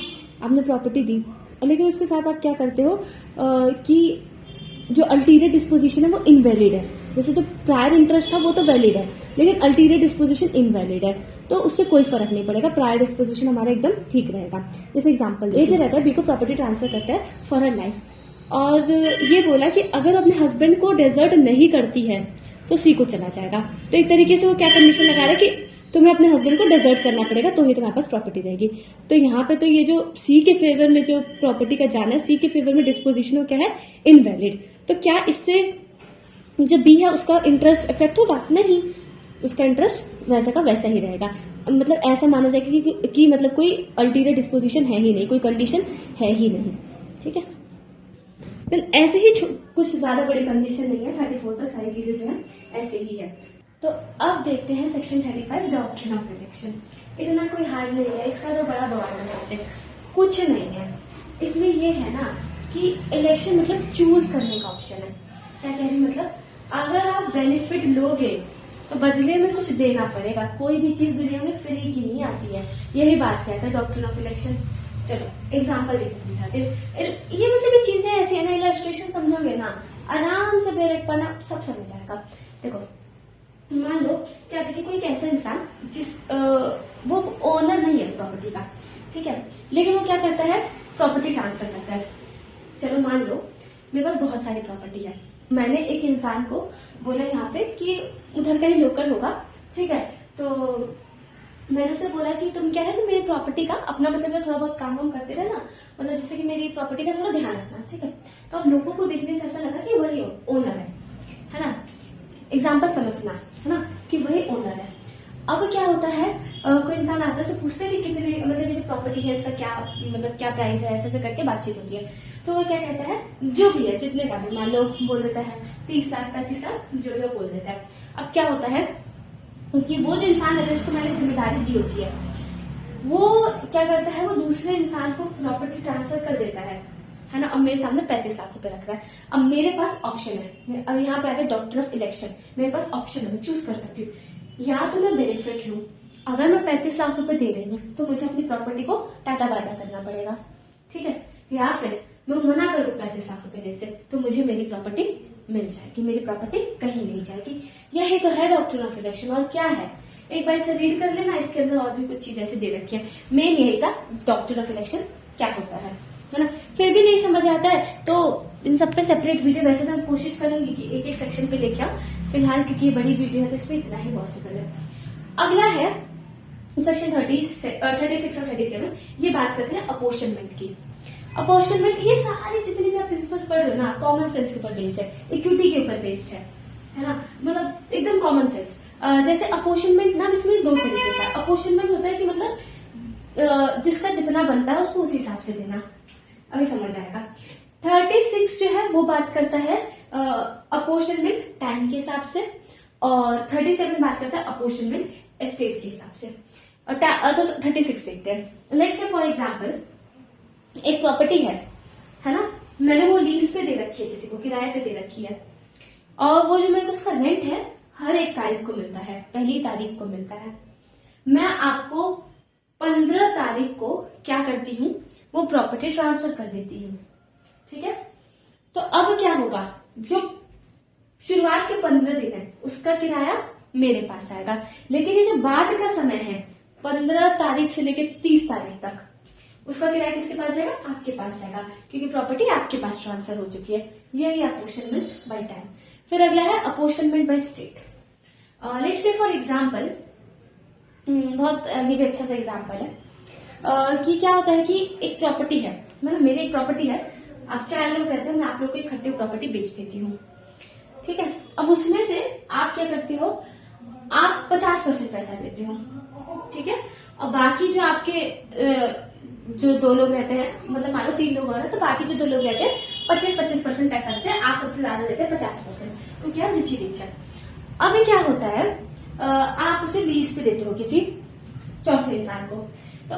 आपने प्रॉपर्टी दी, लेकिन उसके साथ आप क्या करते हो कि जो अल्टीरियर डिस्पोजिशन है वो इनवैलिड है। जैसे तो प्रायर इंटरेस्ट था वो तो वैलिड है, लेकिन अल्टीरियर डिस्पोजिशन इनवैलिड है, तो उससे कोई फर्क नहीं पड़ेगा, प्रायर डिस्पोजिशन हमारा एकदम ठीक रहेगा। जैसे एग्जांपल, ए जो रहता है बी को प्रॉपर्टी ट्रांसफर करता है फॉर हर लाइफ, और ये बोला कि अगर अपने हस्बैंड को डेजर्ट नहीं करती है तो सी को चला जाएगा। तो एक तरीके से वो क्या कंडीशन लगा रहा है कि तुम्हें अपने हस्बैंड को डेजर्ट करना पड़ेगा तो ही तुम्हारे पास प्रॉपर्टी रहेगी। तो यहाँ पे तो ये जो सी के फेवर में जो प्रॉपर्टी का जाना है, सी के फेवर में डिस्पोजिशन क्या है, इनवैलिड। तो क्या इससे जो बी है उसका इंटरेस्ट इफेक्ट होगा, नहीं, उसका इंटरेस्ट वैसा का वैसा ही रहेगा। मतलब ऐसा माना जाएगा कि मतलब कोई अल्टीरियर डिस्पोजिशन है ही नहीं, कोई कंडीशन है ही नहीं, ठीक है। तो ऐसे ही कुछ ज्यादा बड़ी कंडीशन नहीं है, 34 तक सारी चीजें जो है ऐसे ही है। तो अब देखते हैं सेक्शन 35 डॉक्ट्रिन ऑफ इलेक्शन। इतना कोई हार्ड नहीं है, इसका तो बड़ा बवाल बना सकते हैं, कुछ नहीं है। इसमें ये है ना कि इलेक्शन मतलब चूज करने का ऑप्शन है। क्या कह रही, मतलब अगर आप बेनिफिट लोगे तो बदले में कुछ देना पड़ेगा। कोई भी चीज दुनिया में फ्री की नहीं आती है, यही बात कहता है डॉक्ट्रिन ऑफ इलेक्शन। चलो एग्जाम्पल देके समझाते हूँ। ये मतलब ये चीजें ऐसी है ना, इलस्ट्रेशन समझोगे ना आराम से बेरेट पढ़ना सब समझ जाएगा। देखो मान लो क्या देखिए, कोई एक ऐसा इंसान जिस वो ओनर नहीं है उस प्रॉपर्टी का, ठीक है, लेकिन वो क्या करता है, प्रॉपर्टी ट्रांसफर करता है। चलो मान लो मेरे पास बहुत सारी प्रॉपर्टी है, मैंने एक इंसान को बोला यहाँ पे कि उधर का ही लोकल होगा, ठीक है, तो मैंने उससे बोला कि तुम क्या है जो मेरी प्रॉपर्टी का अपना मतलब थोड़ा बहुत काम वाम करते रहे ना, मतलब जैसे कि मेरी प्रॉपर्टी का थोड़ा ध्यान रखना, ठीक है। तो अब लोगों को देखने से ऐसा लगा कि वही ओनर है ना, एग्जाम्पल समझना, है ना, कि वही ओनर है। अब क्या होता है, कोई इंसान आता है उसे पूछते हैं कि कितने मतलब ये जो प्रॉपर्टी है इसका क्या मतलब क्या प्राइस है, ऐसे करके बातचीत होती है। तो वो क्या कहता है, जो भी है जितने का भी, मान लो बोल देता है 30 लाख 35 लाख, जो भी बोल देता है। अब क्या होता है कि वो जो इंसान है जिसको मैंने जिम्मेदारी दी होती है, वो क्या करता है, वो दूसरे इंसान को प्रॉपर्टी ट्रांसफर कर देता है ना। अब मेरे सामने 35 लाख रुपए रख रहा है, अब मेरे पास ऑप्शन है, अब यहाँ पे आ गया डॉक्ट्रिन ऑफ इलेक्शन, मेरे पास ऑप्शन है, मैं चूज कर सकती हूँ, या तो मैं बेनिफिट लूं, अगर मैं 35 लाख रुपए दे रही हूँ तो मुझे अपनी प्रॉपर्टी को टाटा बाय बाय करना पड़ेगा, ठीक है, या फिर मैं मना कर दूं 35 लाख रुपए लेने से तो मुझे मेरी प्रॉपर्टी मिल जाएगी, मेरी प्रॉपर्टी कहीं नहीं जाएगी। यही तो है डॉक्ट्रिन ऑफ इलेक्शन। और क्या है, एक बार इसे रीड कर लेना, इसके अंदर और भी कुछ चीज ऐसे दे रखी है। मेन यही था डॉक्ट्रिन ऑफ इलेक्शन क्या होता है ना। फिर भी नहीं समझ आता है तो इन सब पे सेपरेट वीडियो वैसे तो मैं कोशिश करूंगी कि एक एक सेक्शन पे लेके आओ, फिलहाल क्योंकि ये बड़ी वीडियो है तो इसमें इतना ही पॉसिबल है। अगला है सेक्शन 36 और 37, ये बात करते हैं अपोर्शनमेंट की। अपोर्शनमेंट ये सारे जितने भी आप प्रिंसिपल्स पढ़ रहे हो ना, कॉमन सेंस के ऊपर बेस्ड है, इक्विटी के ऊपर बेस्ड है ना, मतलब एकदम कॉमन सेंस। जैसे अपोर्शनमेंट ना, इसमें 2 तरीके का अपोर्शनमेंट होता है कि मतलब जिसका जितना बनता है उसको उसी हिसाब से देना, अभी समझ आएगा। 36 जो है वो बात करता है अपोर्शनमेंट टाइम के हिसाब से, और 37 बात करता है अपोर्शनमेंट एस्टेट के हिसाब से। तो 36 देखते हैं। लेट्स से फॉर एग्जांपल एक प्रॉपर्टी है ना, मैंने वो लीज पे दे रखी है, किसी को किराए पे दे रखी है, और वो जो मेरे को उसका रेंट है हर एक तारीख को मिलता है, पहली तारीख को मिलता है। मैं आपको 15 तारीख को क्या करती हूँ, वो प्रॉपर्टी ट्रांसफर कर देती हूँ। ठीक है, तो अब क्या होगा, जो शुरुआत के 15 दिन है उसका किराया मेरे पास आएगा, लेकिन ये जो बाद का समय है 15 तारीख से लेकर 30 तारीख तक, उसका किराया किसके पास जाएगा, आपके पास जाएगा, क्योंकि प्रॉपर्टी आपके पास ट्रांसफर हो चुकी है। यही अपोर्शनमेंट बाय टाइम। फिर अगला है apportionment by state. Let's say for example, बहुत ये भी अच्छा सा एग्जांपल है कि क्या होता है कि एक प्रॉपर्टी है, मतलब मेरी एक प्रॉपर्टी है, आप 4 लोग रहते हो, मैं आप लोग को इकट्ठे प्रॉपर्टी बेच देती हूँ। ठीक है, अब उसमें से आप क्या करते हो, आप 50% पैसा देते हो। ठीक है, और बाकी जो आपके जो 2 लोग रहते हैं, मतलब मान लो 3 लोग और हैं, तो बाकी जो 2 लोग रहते हैं 25% पैसा देते हैं, आप सबसे ज्यादा देते हैं 50%, क्योंकि आप रिची रिच है। अब क्या होता है, आप उसे लीज पे देते हो किसी चौथे इंसान को, तो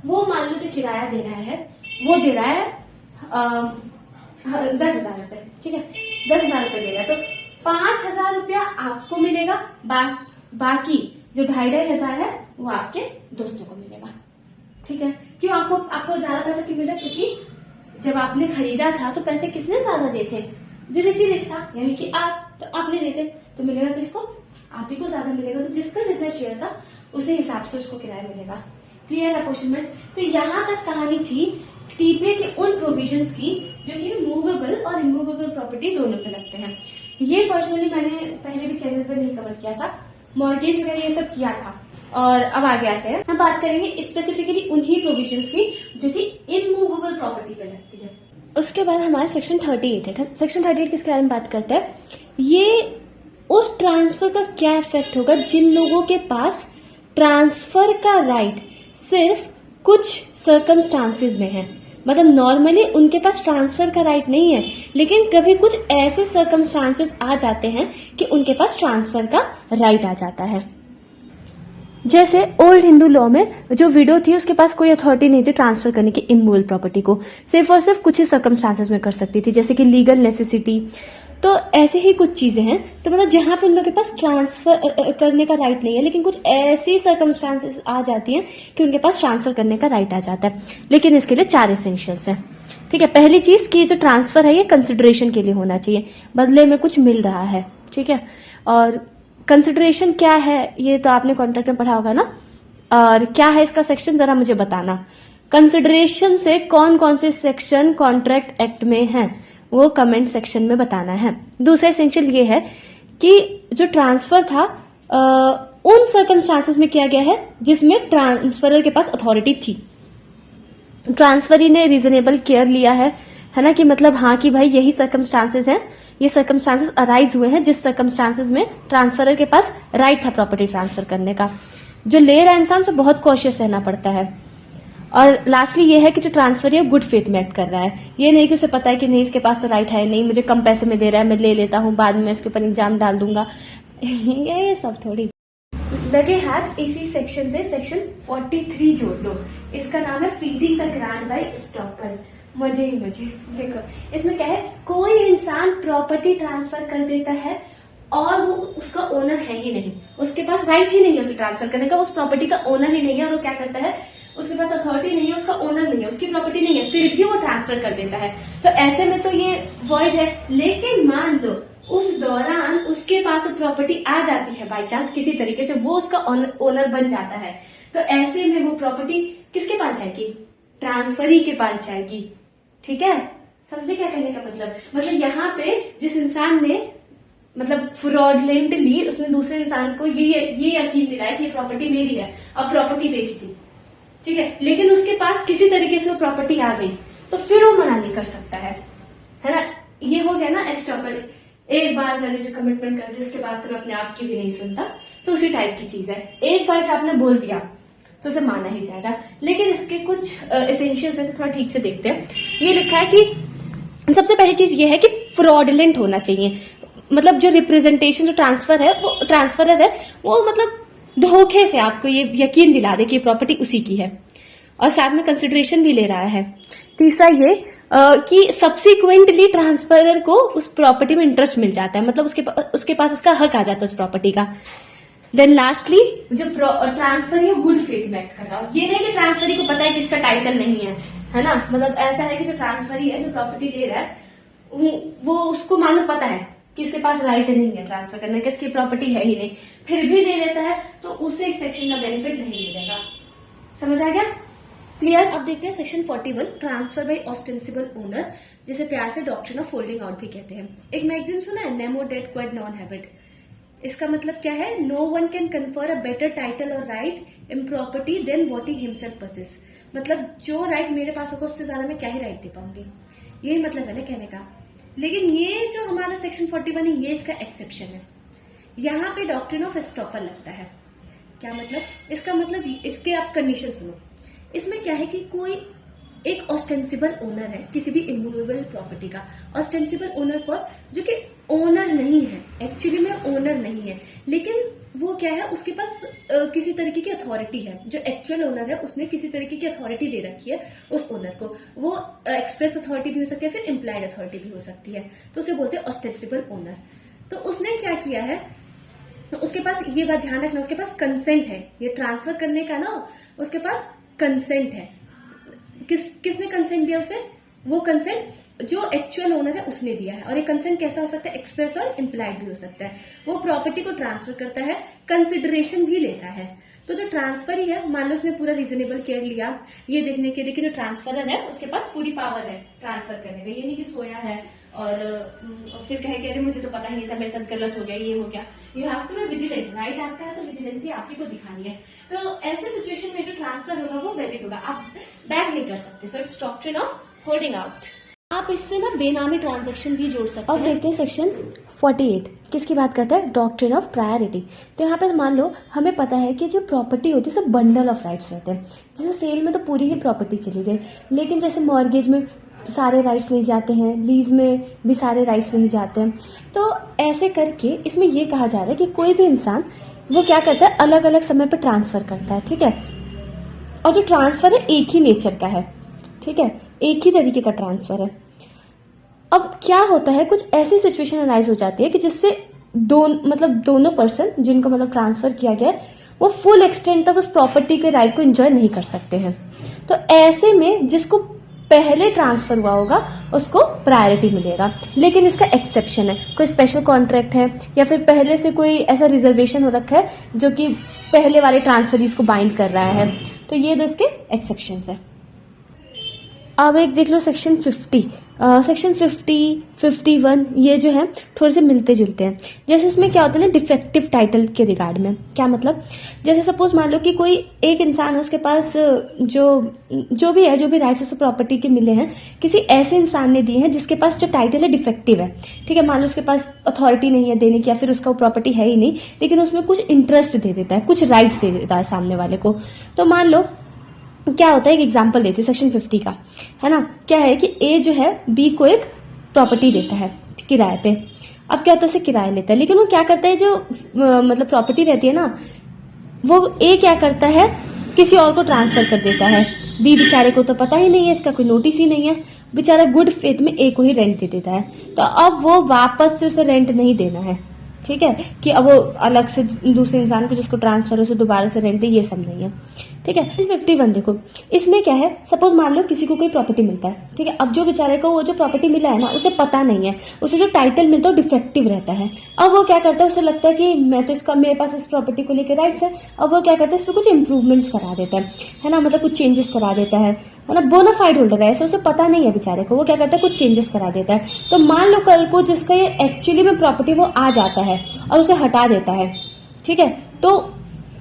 वो मान लो जो किराया दे रहा है वो दे रहा है 10,000 रुपए। ठीक है, 10,000 रुपए दे रहा है, तो 5,000 रुपया आपको मिलेगा, बाकी जो 2,500 है वो आपके दोस्तों को मिलेगा। ठीक है, क्यों आपको ज्यादा पैसा क्यों मिला, क्योंकि जब आपने खरीदा था तो पैसे किसने ज्यादा दिए थे, जो रिची रिच था, यानी कि आप, तो आपने दिए थे, तो मिलेगा किसको, आप ही को ज्यादा मिलेगा। तो जिसका जितना शेयर था उसी हिसाब से उसको किराया मिलेगा। Clear apportionment. तो यहाँ तक कहानी थी टीपीए के उन प्रोविजंस की जो कि मूवेबल और इमूवेबल प्रॉपर्टी दोनों पे लगते हैं। ये पर्सनली मैंने पहले भी चैनल पर नहीं कवर किया था, मॉर्गेज वगैरह ये सब किया था। और अब आगे आते हैं, हम बात करेंगे स्पेसिफिकली उन्हीं प्रोविजंस की जो कि इमूवेबल प्रॉपर्टी पे लगती है। उसके बाद हमारा सेक्शन 38 है। सेक्शन 38 किसके बारे में बात करता है, ये उस ट्रांसफर का क्या इफेक्ट होगा जिन लोगों के पास ट्रांसफर का राइट सिर्फ कुछ सर्कमस्टांसेस में है। मतलब नॉर्मली उनके पास ट्रांसफर का राइट नहीं है, लेकिन कभी कुछ ऐसे सर्कमस्टांसेस आ जाते हैं कि उनके पास ट्रांसफर का राइट आ जाता है। जैसे ओल्ड हिंदू लॉ में जो विडो थी उसके पास कोई अथॉरिटी नहीं थी ट्रांसफर करने की इमूवेबल प्रॉपर्टी को, सिर्फ और सिर्फ कुछ ही सर्कमस्टांसेस में कर सकती थी, जैसे कि लीगल नेसेसिटी। तो ऐसे ही कुछ चीजें हैं, तो मतलब जहां पे उन लोगों के पास ट्रांसफर करने का राइट नहीं है, लेकिन कुछ ऐसी सर्कमस्टांसेस आ जाती हैं कि उनके पास ट्रांसफर करने का राइट आ जाता है। लेकिन इसके लिए 4 एसेंशियल्स हैं। ठीक है, पहली चीज कि जो ट्रांसफर है ये कंसिडरेशन के लिए होना चाहिए, बदले में कुछ मिल रहा है। ठीक है, और कंसिडरेशन क्या है ये तो आपने कॉन्ट्रैक्ट में पढ़ा होगा ना, और क्या है इसका सेक्शन जरा मुझे बताना। कंसिडरेशन से कौन कौन से सेक्शन कॉन्ट्रैक्ट एक्ट में हैं वो कमेंट सेक्शन में बताना है। दूसरा एसेंशियल ये है कि जो ट्रांसफर था उन सर्कमस्टांसेस में किया गया है जिसमें ट्रांसफरर के पास अथॉरिटी थी, ट्रांसफरी ने रीजनेबल केयर लिया है ना, कि मतलब हाँ कि भाई यही सर्कमस्टांसेस हैं, ये सर्कमस्टांसेस अराइज हुए हैं जिस सर्कमस्टांसेस में ट्रांसफरर के पास राइट था प्रॉपर्टी ट्रांसफर करने का। जो ले रहा इंसान से बहुत कॉशियस रहना पड़ता है। और लास्टली ये है कि जो ट्रांसफर है गुड फेथ में एक्ट कर रहा है, ये नहीं कि उसे पता है कि नहीं इसके पास तो राइट है नहीं, मुझे कम पैसे में दे रहा है, मैं ले लेता हूँ, बाद में इसके ऊपर एग्जाम डाल दूंगा। ये सब थोड़ी। लगे हाथ इसी सेक्शन से सेक्शन 43 जोड़ लो, इसका नाम है feeding the grant by estoppel. मजे ही मजे। देखो इसमें क्या है, कोई इंसान प्रॉपर्टी ट्रांसफर कर देता है और वो उसका ओनर है ही नहीं, उसके पास राइट ही नहीं है उसे ट्रांसफर करने का, उस प्रॉपर्टी का ओनर ही नहीं है, और वो क्या करता है, उसके पास अथॉरिटी नहीं है, उसका ओनर नहीं है, उसकी प्रॉपर्टी नहीं है, फिर भी वो ट्रांसफर कर देता है, तो ऐसे में तो ये वॉइड है। लेकिन मान लो उस दौरान उसके पास प्रॉपर्टी आ जाती है बाई चांस किसी तरीके से, वो उसका ओनर बन जाता है, तो ऐसे में वो प्रॉपर्टी किसके पास जाएगी, ट्रांसफरी के पास जाएगी। ठीक है, समझे क्या कहने का मतलब यहाँ पे जिस इंसान ने मतलब फ्रॉडलेंटली उसने दूसरे इंसान को ये यकीन दिलाया कि ये प्रॉपर्टी मेरी है, अब प्रॉपर्टी बेच दी, ठीक है, लेकिन उसके पास किसी तरीके से वो प्रॉपर्टी आ गई, तो फिर वो मना नहीं कर सकता है ना। ये हो गया ना एस्टॉपर, एक बार मैंने जो कमिटमेंट कर दी उसके बाद तो मैं अपने आप की भी नहीं सुनता, तो उसी टाइप की चीज है। एक बार जो आपने बोल दिया तो उसे माना ही जाएगा। लेकिन इसके कुछ एसेंशियल्स ऐसे थोड़ा ठीक से देखते हैं। ये लिखा है कि सबसे पहली चीज ये है कि फ्रॉडलेंट होना चाहिए, मतलब जो रिप्रेजेंटेशन जो ट्रांसफर है वो ट्रांसफरर है वो मतलब धोखे से आपको ये यकीन दिला दे कि प्रॉपर्टी उसी की है, और साथ में कंसिडरेशन भी ले रहा है। तीसरा ये कि सब्सिक्वेंटली ट्रांसफरर को उस प्रॉपर्टी में इंटरेस्ट मिल जाता है, मतलब उसके पास उसका हक आ जाता है उस प्रॉपर्टी का। देन लास्टली जो ट्रांसफर है गुड फेथ में एक्ट कर रहा हो। ये नहीं कि ट्रांसफरी को पता है कि इसका टाइटल नहीं है ना, मतलब ऐसा है कि जो ट्रांसफरी है जो प्रॉपर्टी ले रहा है वो उसको मालूम पता है कि इसके पास राइट नहीं है ट्रांसफर करने का, इसकी प्रॉपर्टी है ही नहीं, फिर भी ले लेता है तो उसे इस सेक्शन का बेनिफिट नहीं मिलेगा। समझ आ गया? क्लियर? अब देखते हैं section 41 transfer by ostensible owner, जिसे प्यार से डॉक्ट्रिन ऑफ फोल्डिंग आउट भी कहते हैं। एक मैगजीन सुना है, नेमो डेट क्वाड नॉन हैबिट। इसका मतलब क्या है? No one can confer a better title और right in property than what he himself possesses. मतलब जो राइट मेरे पास होगा उससे ज्यादा मैं क्या ही राइट दे पाऊंगी, यही मतलब है ना कहने का। लेकिन ये जो हमारा सेक्शन 41 है ये इसका एक्सेप्शन है। यहाँ पे डॉक्ट्रिन ऑफ एस्टॉपल लगता है। क्या मतलब? इसका मतलब इसके आप कंडीशन सुनो। इसमें क्या है कि कोई एक ऑस्टेंसिबल ओनर है किसी भी इमूवेबल प्रॉपर्टी का। ऑस्टेंसिबल ओनर कौन? जो कि ओनर नहीं है, एक्चुअली में ओनर नहीं है, लेकिन वो क्या है, उसके पास किसी तरीके की अथॉरिटी है। जो एक्चुअल ओनर है उसने किसी तरीके की अथॉरिटी दे रखी है उस ओनर को। वो एक्सप्रेस अथॉरिटी भी हो सकती है, फिर इम्प्लाइड अथॉरिटी भी हो सकती है, तो उसे बोलते हैं ऑस्टेंसिबल ओनर। तो उसने क्या किया है, उसके पास, ये बात ध्यान रखना, उसके पास कंसेंट है ये ट्रांसफर करने का ना, उसके पास कंसेंट है। किसने कंसेंट दिया उसे? वो कंसेंट जो एक्चुअल ओनर है उसने दिया है। और ये कंसेंट कैसा हो सकता है? एक्सप्रेस और इम्प्लाइड भी हो सकता है। वो प्रॉपर्टी को ट्रांसफर करता है, कंसिडरेशन भी लेता है। तो जो ट्रांसफर ही है, मान लो उसने पूरा रीजनेबल केयर लिया ये देखने के लिए कि जो ट्रांसफरर है उसके पास पूरी पावर है ट्रांसफर करने का, ये नहीं कि सोया है और फिर कहे कि अरे मुझे तो पता ही नहीं था, मेरे साथ गलत हो गया, ये हो गया। You have to be vigilant, right आपका है तो विजिलेंसी आप ही को दिखानी है। तो ऐसे सिचुएशन में जो ट्रांसफर होगा वो वैलिड होगा, आप बैक नहीं कर सकते। So it's doctrine of holding out. आप इससे ना बेनामी ट्रांजैक्शन भी जोड़ सकते हैं। अब देखते हैं सेक्शन 48 किसकी बात करता है? Doctrine of priority. तो यहाँ पर मान लो हमें पता है कि जो प्रॉपर्टी होती है सब बंडल ऑफ राइट्स रहते हैं। जैसे सेल में तो पूरी ही प्रॉपर्टी चली गई, लेकिन जैसे मॉर्गेज में सारे राइट्स नहीं जाते हैं, लीज में भी सारे राइट्स नहीं जाते हैं। तो ऐसे करके इसमें ये कहा जा रहा है कि कोई भी इंसान वो क्या करता है, अलग अलग समय पर ट्रांसफर करता है, ठीक है। और जो ट्रांसफर है एक ही नेचर का है, ठीक है, एक ही तरीके का ट्रांसफर है। अब क्या होता है, कुछ ऐसी सिचुएशन अराइज हो जाती है कि जिससे दोनों पर्सन जिनको मतलब ट्रांसफर किया गया है वो फुल एक्सटेंट तक उस प्रॉपर्टी के राइट को एंजॉय नहीं कर सकते हैं। तो ऐसे में जिसको पहले ट्रांसफर हुआ होगा उसको प्रायोरिटी मिलेगा। लेकिन इसका एक्सेप्शन है, कोई स्पेशल कॉन्ट्रैक्ट है या फिर पहले से कोई ऐसा रिजर्वेशन हो रखा है जो कि पहले वाले ट्रांसफरीज को बाइंड कर रहा है। तो ये दो इसके एक्सेप्शंस है। अब एक देख लो सेक्शन 50, सेक्शन 50, 51 ये जो है थोड़े से मिलते जुलते हैं। जैसे इसमें क्या होता है ना, डिफेक्टिव टाइटल के रिगार्ड में। क्या मतलब? जैसे सपोज मान लो कि कोई एक इंसान है, उसके पास जो भी राइट्स उस प्रॉपर्टी के मिले हैं किसी ऐसे इंसान ने दिए हैं जिसके पास जो टाइटल है डिफेक्टिव है, ठीक है। मान लो उसके पास अथॉरिटी नहीं है देने की या फिर उसका प्रॉपर्टी है ही नहीं, लेकिन उसमें कुछ इंटरेस्ट दे देता है, कुछ राइट्स दे देता है सामने वाले को। तो मान लो क्या होता है, एक एग्जांपल देती हूँ सेक्शन 50 का, है ना। क्या है कि ए जो है बी को एक प्रॉपर्टी देता है किराए पे। अब क्या होता है, उसे किराया लेता है, लेकिन वो क्या करता है, जो मतलब प्रॉपर्टी रहती है ना, वो ए क्या करता है, किसी और को ट्रांसफर कर देता है। बी बेचारे को तो पता ही नहीं है, इसका कोई नोटिस ही नहीं है, बेचारा गुड फेथ में ए को ही रेंट दे देता है। तो अब वो वापस से उसे रेंट नहीं देना है, ठीक है, कि अब वो अलग से दूसरे इंसान को जिसको ट्रांसफर हो उसे दोबारा से रेंट दे, ये सब नहीं है, ठीक है। 51 देखो, इसमें क्या है, सपोज मान लो किसी को कोई प्रॉपर्टी मिलता है, ठीक है। अब जो बेचारे को वो जो प्रॉपर्टी मिला है ना उसे पता नहीं है, उसे जो टाइटल मिलता है वो डिफेक्टिव रहता है। अब वो क्या करता है, उसे लगता है कि मेरे पास इस प्रॉपर्टी को लेकर राइट्स है। अब वो क्या करता है, इसमें कुछ इंप्रूवमेंट्स करा देता है ना, मतलब कुछ चेंजेस करा देता है ना। बोनाफाइड होल्डर है, ऐसे उसे पता नहीं है बेचारे को, वो क्या करता है, कुछ चेंजेस करा देता है। तो मान लो कल को जिसका ये एक्चुअली में प्रॉपर्टी वो आ जाता है और उसे हटा देता है, ठीक है। तो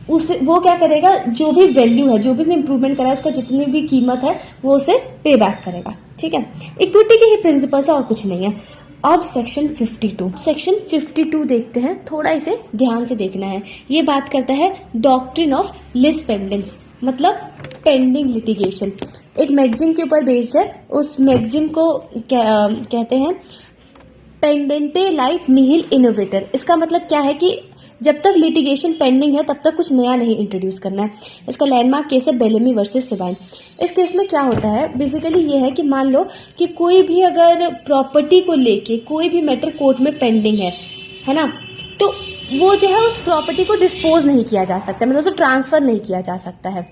वो क्या करेगा, जो भी वैल्यू है, जो भी उसने इंप्रूवमेंट करा है, उसका जितनी भी कीमत है वो उसे पे बैक करेगा, ठीक है। इक्विटी के ही प्रिंसिपल है और कुछ नहीं है। अब सेक्शन 52 देखते हैं, थोड़ा इसे ध्यान से देखना है। ये बात करता है डॉक्ट्रिन ऑफ लिस पेंडेंस, मतलब पेंडिंग लिटिगेशन। एक मैगजीन के ऊपर बेस्ड है, उस मैगजीन को कहते हैं पेंडेंटे लाइट निहिल इनोवेटर। इसका मतलब क्या है कि जब तक लिटिगेशन पेंडिंग है तब तक कुछ नया नहीं इंट्रोड्यूस करना है। इसका लैंडमार्क केस है बेलेमी वर्सेस सिबाइन। इस केस में क्या होता है, बेसिकली ये है कि मान लो कि कोई भी अगर प्रॉपर्टी को लेके कोई भी मैटर कोर्ट में पेंडिंग है ना, तो वो जो है उस प्रॉपर्टी को डिस्पोज नहीं किया जा सकता, मतलब उसे ट्रांसफ़र नहीं किया जा सकता है।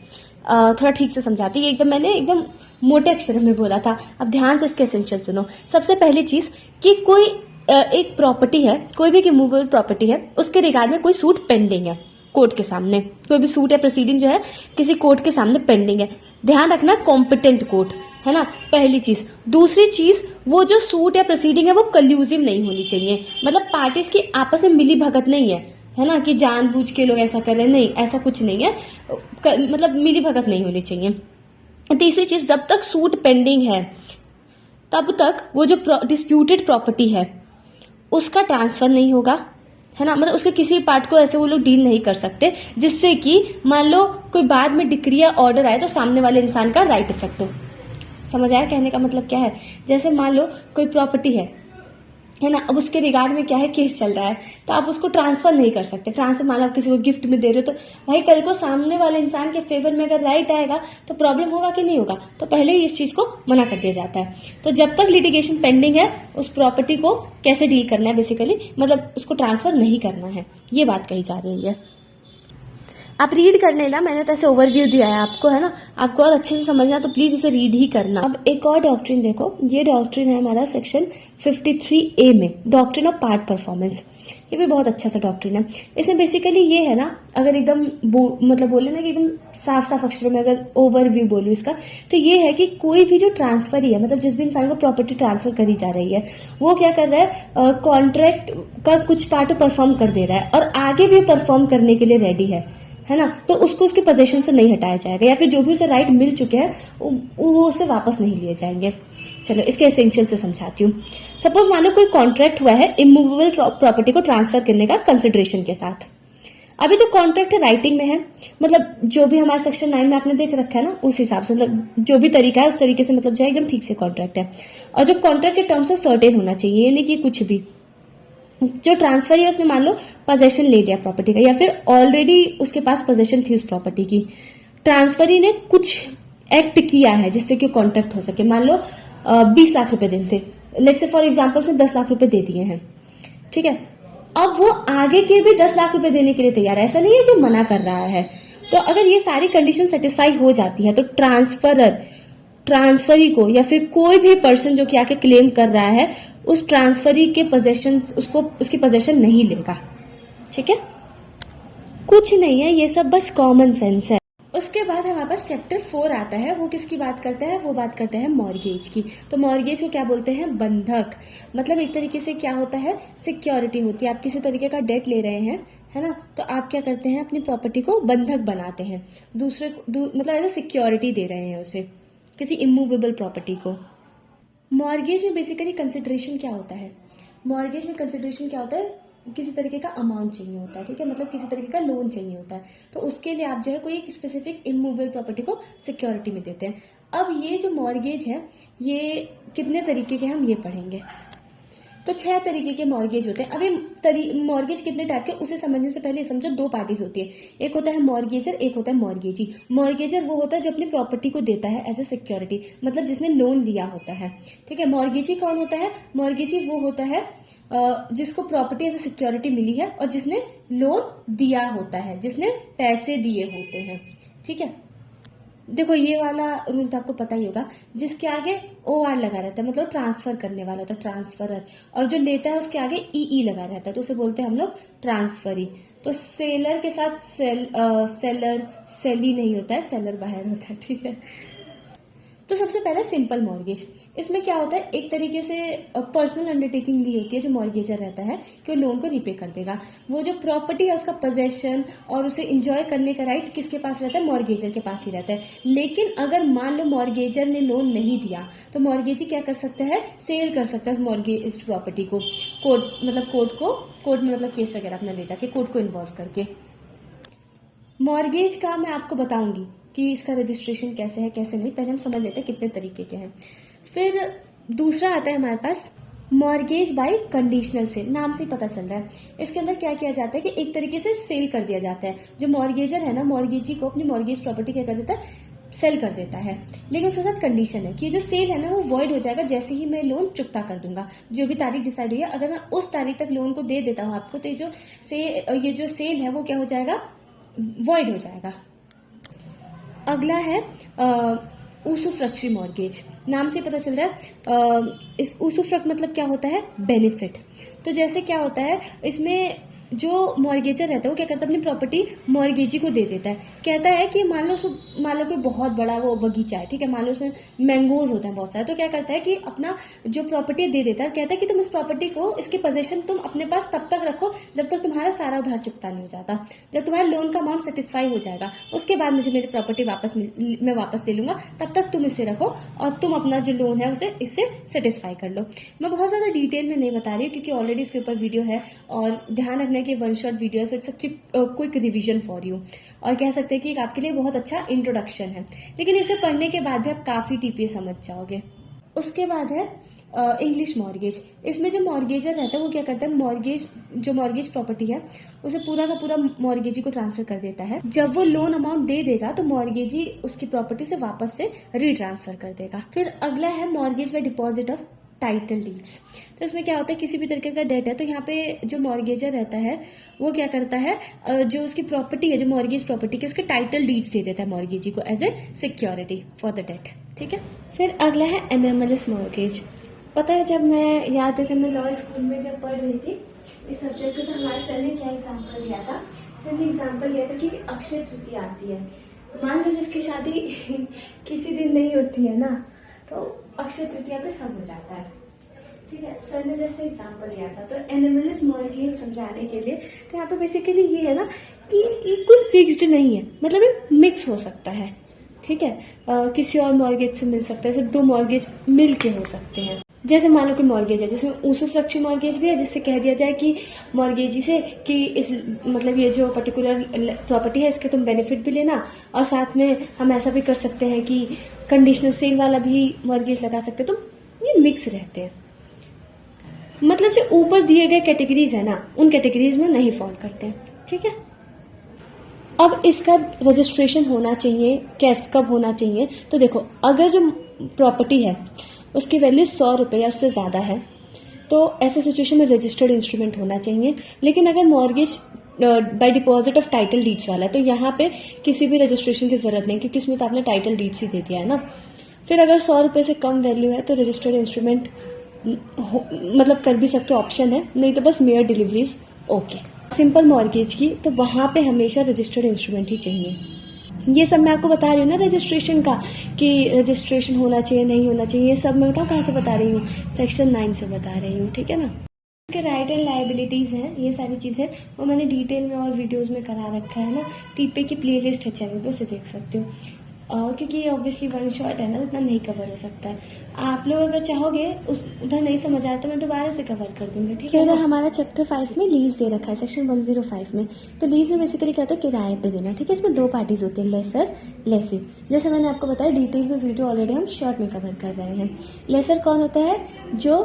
थोड़ा ठीक से समझाती हूँ, एकदम मैंने एकदम मोटे अक्षरों में बोला था, अब ध्यान से इसके एसेंशियल सुनो। सबसे पहली चीज़ कि कोई एक प्रॉपर्टी है, कोई भी इमूवेबल प्रॉपर्टी है, उसके रिगार्ड में कोई सूट पेंडिंग है कोर्ट के सामने, कोई भी सूट या प्रोसीडिंग जो है किसी कोर्ट के सामने पेंडिंग है। ध्यान रखना कॉम्पिटेंट कोर्ट, है ना, पहली चीज़। दूसरी चीज़, वो जो सूट या प्रोसीडिंग है वो कल्यूसिव नहीं होनी चाहिए, मतलब पार्टीज की आपस में मिली भगत नहीं है ना, कि जानबूझ के लोग ऐसा कर रहे हैं, नहीं, ऐसा कुछ नहीं है, मतलब मिली भगत नहीं होनी चाहिए। तीसरी चीज़, जब तक सूट पेंडिंग है तब तक वो जो डिस्प्यूटेड प्रॉपर्टी है उसका ट्रांसफ़र नहीं होगा, है ना, मतलब उसके किसी पार्ट को ऐसे वो लोग डील नहीं कर सकते जिससे कि मान लो कोई बाद में डिक्री या ऑर्डर आए तो सामने वाले इंसान का राइट इफेक्ट हो। समझ आया कहने का मतलब क्या है? जैसे मान लो कोई प्रॉपर्टी है ना, अब उसके रिगार्ड में क्या है, केस चल रहा है, तो आप उसको ट्रांसफ़र नहीं कर सकते। ट्रांसफ़र मान लो आप किसी को गिफ्ट में दे रहे हो, तो भाई कल को सामने वाले इंसान के फेवर में अगर राइट आएगा तो प्रॉब्लम होगा कि नहीं होगा, तो पहले ही इस चीज़ को मना कर दिया जाता है। तो जब तक लिटिगेशन पेंडिंग है उस प्रॉपर्टी को कैसे डील करना है, बेसिकली मतलब उसको ट्रांसफ़र नहीं करना है, ये बात कही जा रही है। आप रीड करने ला, मैंने तो ऐसे ओवरव्यू दिया है आपको, है ना, आपको और अच्छे से समझना तो प्लीज़ इसे रीड ही करना। अब एक और डॉक्ट्रिन देखो, ये डॉक्ट्रिन है हमारा सेक्शन 53A में, डॉक्ट्रिन ऑफ पार्ट परफॉर्मेंस। ये भी बहुत अच्छा सा डॉक्ट्रिन है। इसमें बेसिकली ये है ना, अगर एकदम मतलब बोले ना कि एकदम साफ साफ अक्षरों में अगर ओवरव्यू बोलूँ इसका, तो ये है कि कोई भी जो ट्रांसफर ही है, मतलब जिस भी इंसान को प्रॉपर्टी ट्रांसफर करी जा रही है, वो क्या कर रहा है, कॉन्ट्रैक्ट का कुछ पार्ट परफॉर्म कर दे रहा है और आगे भी परफॉर्म करने के लिए रेडी है ना, तो उसको उसके पोजीशन से नहीं हटाया जाएगा, या फिर जो भी उसे राइट मिल चुके हैं वो उससे वापस नहीं लिए जाएंगे। चलो इसके एसेंशियल से समझाती हूँ। सपोज मान लो कोई कॉन्ट्रैक्ट हुआ है इमूवेबल प्रॉपर्टी को ट्रांसफर करने का कंसिडरेशन के साथ। अभी जो कॉन्ट्रैक्ट है राइटिंग में है, मतलब जो भी हमारे सेक्शन 9 में आपने देख रखा है ना, उस हिसाब से, मतलब जो भी तरीका है उस तरीके से, मतलब जो है एकदम ठीक से कॉन्ट्रैक्ट है। और जो कॉन्ट्रैक्ट के टर्म्स है सर्टेन होना चाहिए, यानी कि कुछ भी जो ट्रांसफर है उसने मान लो पोजेशन ले लिया प्रॉपर्टी का, या फिर ऑलरेडी उसके पास पोजेशन थी उस प्रॉपर्टी की, ट्रांसफरी ने कुछ एक्ट किया है जिससे कि कॉन्ट्रैक्ट हो सके। मान लो 20 लाख रुपए देने थे, लेट्स से फॉर एग्जांपल उसने 10 लाख रुपए दे दिए हैं, ठीक है। अब वो आगे के भी 10 लाख रुपए देने के लिए तैयार है, ऐसा नहीं है कि मना कर रहा है। तो अगर ये सारी कंडीशन सेटिस्फाई हो जाती है तो ट्रांसफरी को या फिर कोई भी पर्सन जो कि आके क्लेम कर रहा है उस ट्रांसफरी के पोजेशन, उसको उसकी पोजेशन नहीं लेगा, ठीक है। कुछ नहीं है, ये सब बस कॉमन सेंस है। उसके बाद हमारे पास चैप्टर 4 आता है, वो किसकी बात करता है, वो बात करते हैं मॉर्गेज की। तो मॉर्गेज को क्या बोलते हैं, बंधक, मतलब एक तरीके से क्या होता है, सिक्योरिटी होती है। आप किसी तरीके का डेट ले रहे हैं, है ना, तो आप क्या करते हैं, अपनी प्रॉपर्टी को बंधक बनाते हैं, दूसरे को मतलब ऐसे सिक्योरिटी दे रहे हैं उसे, किसी इमूवेबल प्रॉपर्टी को। मॉर्गेज में बेसिकली कंसिडरेशन क्या होता है, मॉर्गेज में कंसिडरेशन क्या होता है, किसी तरीके का अमाउंट चाहिए होता है, ठीक है, मतलब किसी तरीके का लोन चाहिए होता है, तो उसके लिए आप जो है कोई एक स्पेसिफिक इमूवेबल प्रॉपर्टी को सिक्योरिटी में देते हैं। अब ये जो मॉर्गेज है ये कितने तरीके के हम ये पढ़ेंगे, तो 6 तरीके के मॉर्गेज होते हैं। अभी मॉर्गेज कितने टाइप के उसे समझने से पहले समझो, 2 पार्टीज होती है, एक होता है मॉर्गेजर, एक होता है मॉर्गेजी। मॉर्गेजर वो होता है जो अपनी प्रॉपर्टी को देता है एज ए सिक्योरिटी, मतलब जिसने लोन लिया होता है, ठीक है। मॉर्गेजी कौन होता है, मॉर्गेजी वो होता है जिसको प्रॉपर्टी एज ए सिक्योरिटी मिली है और जिसने लोन दिया होता है, जिसने पैसे दिए होते हैं, ठीक है। देखो ये वाला रूल तो आपको पता ही होगा, जिसके आगे OR लगा रहता है, मतलब ट्रांसफर करने वाला होता है, ट्रांसफरर, और जो लेता है उसके आगे EE लगा रहता है, तो उसे बोलते हैं हम लोग ट्रांसफरी। तो सेलर के साथ सेलर सेली नहीं होता है, सेलर बाहर होता है, ठीक है। तो सबसे पहले सिंपल मॉर्गेज, इसमें क्या होता है, एक तरीके से पर्सनल अंडरटेकिंग ली होती है, जो मॉर्गेजर रहता है कि वो लोन को रीपे कर देगा। वो जो प्रॉपर्टी है उसका पोजेशन और उसे इंजॉय करने का राइट किसके पास रहता है, मॉर्गेजर के पास ही रहता है। लेकिन अगर मान लो मॉर्गेजर ने लोन नहीं दिया तो मॉर्गेजी क्या कर सकता है, सेल कर सकता है मॉर्गेज प्रॉपर्टी को, कोर्ट में मतलब केस वगैरह अपना ले जाके कोर्ट को इन्वॉल्व करके। मॉर्गेज का मैं आपको बताऊंगी कि इसका रजिस्ट्रेशन कैसे है कैसे नहीं, पहले हम समझ लेते हैं कितने तरीके के हैं। फिर दूसरा आता है हमारे पास मॉर्गेज बाय कंडीशनल सेल, नाम से ही पता चल रहा है। इसके अंदर क्या किया जाता है कि एक तरीके से सेल कर दिया जाता है। जो मॉर्गेजर है ना, मॉर्गेजी को अपनी मॉर्गेज प्रॉपर्टी क्या कर देता है, सेल कर देता है, लेकिन उसके साथ कंडीशन है कि जो सेल है ना वो वॉइड हो जाएगा जैसे ही मैं लोन चुकता कर दूंगा। जो भी तारीख डिसाइड हुई है, अगर मैं उस तारीख तक लोन को दे देता हूँ आपको, तो ये जो सेल है वो क्या हो जाएगा, वॉइड हो जाएगा। अगला है ऊसुफ्रक्चरी मॉर्गेज। नाम से पता चल रहा है इस ऊसुफ्रक्ट मतलब क्या होता है, बेनिफिट। तो जैसे क्या होता है, इसमें जो मॉर्गेजर रहता है वो क्या करता है, अपनी प्रॉपर्टी मॉर्गेजी को दे देता है। कहता है कि मान लो कोई बहुत बड़ा वो बगीचा है, ठीक है, मान लो उसमें मैंगोज होते हैं बहुत सारे, तो क्या करता है कि अपना जो प्रॉपर्टी दे देता है, कहता है कि तुम इस प्रॉपर्टी को, इसकी पोजीशन तुम अपने पास तब तक रखो जब तक तुम्हारा सारा उधार चुकता नहीं हो जाता। जब तुम्हारा लोन का अमाउंट सेटिस्फाई हो जाएगा उसके बाद मुझे मेरी प्रॉपर्टी मैं वापस ले लूंगा, तब तक तुम इसे रखो और तुम अपना जो लोन है उसे इससे सेटिस्फाई कर लो। मैं बहुत ज़्यादा डिटेल में नहीं बता रही हूँ क्योंकि ऑलरेडी इसके ऊपर वीडियो है, और ध्यान रखना कि one shot video, so it's quick revision for you, और कह सकते हैं कि आपके लिए बहुत अच्छा इंट्रोडक्शन है, लेकिन इसे पढ़ने के बाद भी आप काफ़ी डीपली समझ जाओगे। उसके बाद है इंग्लिश मॉर्गेज। इसमें जो मॉर्गेजर रहता है वो क्या करता है, मॉर्गेज प्रॉपर्टी है उसे पूरा का पूरा मॉर्गेजी को ट्रांसफर कर देता है। जब वो लोन अमाउंट दे देगा तो मॉर्गेजी उसकी प्रॉपर्टी से वापस से रीट्रांसफर कर देगा। फिर अगला है mortgage bye deposit of title deeds. तो इसमें क्या होता है, किसी भी तरीके का डेट है तो यहाँ पे जो मॉर्गेजर रहता है वो क्या करता है, जो उसकी प्रॉपर्टी है, जो मॉर्गेज प्रॉपर्टी की, उसके टाइटल डीड्स दे देता है मॉर्गेजी को as a security for the debt, ठीक है। फिर अगला है एनएमएलएस मॉर्गेज। पता है जब मैं लॉ स्कूल में जब पढ़ रही थी इस सब्जेक्ट को, तो हमारे सर ने क्या एग्जाम्पल दिया था, सर ने एग्जाम्पल दिया था कि अक्षय तृतीया आती है, मान लो जिसकी शादी किसी दिन नहीं होती है ना, तो अक्षय तृतीया पे सब हो जाता है, ठीक है। सर ने जैसे एग्जाम्पल दिया था, तो एनएमएलएस मॉर्गेज समझाने के लिए, तो यहाँ पे बेसिकली ये है ना कि ये कोई फिक्स्ड नहीं है, मतलब ये मिक्स हो सकता है, ठीक है। किसी और मॉर्गेज से मिल सकता है, सिर्फ दो मॉर्गेज मिल के हो सकते हैं। जैसे मान लो कोई मॉर्गेज है जिसमें ऊसुफ्रक्चरी मॉर्गेज भी है, जिससे कह दिया जाए कि मॉर्गेजी से कि इस मतलब ये जो पर्टिकुलर प्रॉपर्टी है इसके तुम बेनिफिट भी लेना, और साथ में हम ऐसा भी कर सकते हैं कि कंडीशनल सेल वाला भी मॉर्गेज लगा सकते हैं। तो ये मिक्स रहते हैं, मतलब जो ऊपर दिए गए कैटेगरीज है ना उन कैटेगरीज में नहीं फॉल करते हैं, ठीक है। अब इसका रजिस्ट्रेशन होना चाहिए, कब होना चाहिए, तो देखो अगर जो प्रॉपर्टी है उसकी वैल्यू 100 रुपये या उससे ज़्यादा है तो ऐसे सिचुएशन में रजिस्टर्ड इंस्ट्रूमेंट होना चाहिए। लेकिन अगर mortgage bye deposit of title deeds वाला है तो यहाँ पे किसी भी रजिस्ट्रेशन की ज़रूरत नहीं, क्योंकि इसमें तो आपने टाइटल डीड्स ही दे दिया है ना। फिर अगर 100 रुपये से कम वैल्यू है तो रजिस्टर्ड इंस्ट्रूमेंट मतलब कर भी सकते, ऑप्शन है, नहीं तो बस mayor deliveries okay. Simple mortgage की तो वहाँ पे हमेशा रजिस्टर्ड इंस्ट्रूमेंट ही चाहिए। ये सब मैं आपको बता रही हूँ ना रजिस्ट्रेशन का, कि रजिस्ट्रेशन होना चाहिए नहीं होना चाहिए, ये सब मैं बताऊँ कहाँ से बता रही हूँ, सेक्शन 9 से बता रही हूँ, ठीक है ना। इसके राइट एंड लायबिलिटीज़ हैं, ये सारी चीज़ें वो मैंने डिटेल में और वीडियोज़ में करा रखा है ना, टीपे की प्लेलिस्ट है चैनल पर, उसे देख सकते हो। क्योंकि ये ऑब्वियसली वन शॉट है ना, इतना नहीं कवर हो सकता है। आप लोग अगर चाहोगे उधर नहीं समझ आया तो मैं दोबारा से कवर कर दूंगी, ठीक है। फिर हमारा चैप्टर 5 में लीज दे रखा है, सेक्शन 105 में। तो लीज में बेसिकली क्या होता है, किराए पे देना, ठीक है। इसमें दो पार्टीज होती है, लेसर लेसी। जैसे मैंने आपको बताया डिटेल में वीडियो ऑलरेडी हम शॉर्ट में कवर कर रहे हैं। लेसर कौन होता है, जो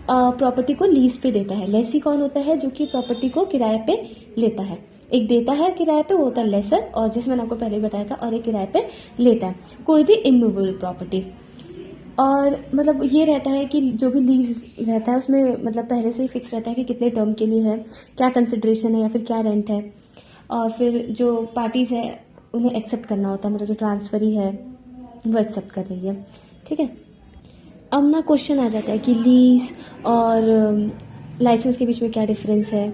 प्रॉपर्टी को लीज पे देता है। लेसी कौन होता है, जो कि प्रॉपर्टी को किराए पे लेता है। एक देता है किराए पे, वो होता है लेसर, और जिसमें मैंने आपको पहले ही बताया था, और एक किराए पे लेता है कोई भी इमूवेबल प्रॉपर्टी। और मतलब ये रहता है कि जो भी लीज रहता है उसमें मतलब पहले से ही फिक्स रहता है कि कितने टर्म के लिए है, क्या कंसिडरेशन है या फिर क्या रेंट है, और फिर जो पार्टीज़ है उन्हें एक्सेप्ट करना होता है, मतलब जो ट्रांसफरी है वो एक्सेप्ट कर रही है, ठीक है। अब ना क्वेश्चन आ जाता है कि लीज और लाइसेंस के बीच में क्या डिफरेंस है,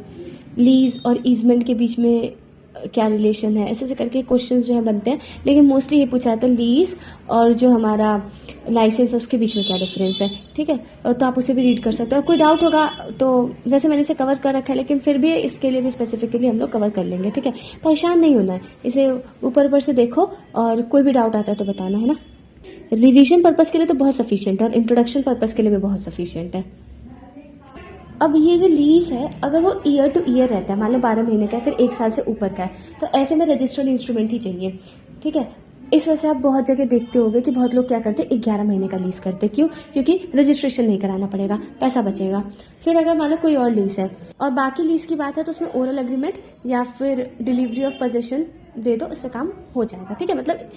लीज और ईजमेंट के बीच में क्या रिलेशन है, ऐसे करके क्वेश्चंस जो है बनते हैं। लेकिन मोस्टली ये पूछा जाता है लीज और जो हमारा लाइसेंस है उसके बीच में क्या डिफरेंस है, ठीक है। तो आप उसे भी रीड कर सकते हो। कोई डाउट होगा तो वैसे मैंने इसे कवर कर रखा है, लेकिन फिर भी इसके लिए भी स्पेसिफिकली हम लोग कवर कर लेंगे, ठीक है। परेशान नहीं होना है, इसे ऊपर से देखो और कोई भी डाउट आता है तो बताना, है ना। रिवीजन पर्पस के लिए तो बहुत सफिशिएंट है और इंट्रोडक्शन पर्पस के लिए भी बहुत सफिशिएंट है। अब ये जो लीज है अगर वो ईयर टू ईयर रहता है, मान लो 12 महीने का है, फिर 1 साल से ऊपर का है, तो ऐसे में रजिस्टर्ड इंस्ट्रूमेंट ही चाहिए, ठीक है। इस वजह से आप बहुत जगह देखते होंगे कि बहुत लोग क्या करते हैं 11 महीने का लीज करते, क्यों, क्योंकि रजिस्ट्रेशन नहीं कराना पड़ेगा, पैसा बचेगा। फिर अगर मान लो कोई और लीज है और बाकी लीज की बात है तो उसमें ओरल एग्रीमेंट या फिर डिलीवरी ऑफ पोजेशन दे दो, इससे काम हो जाएगा, ठीक है। मतलब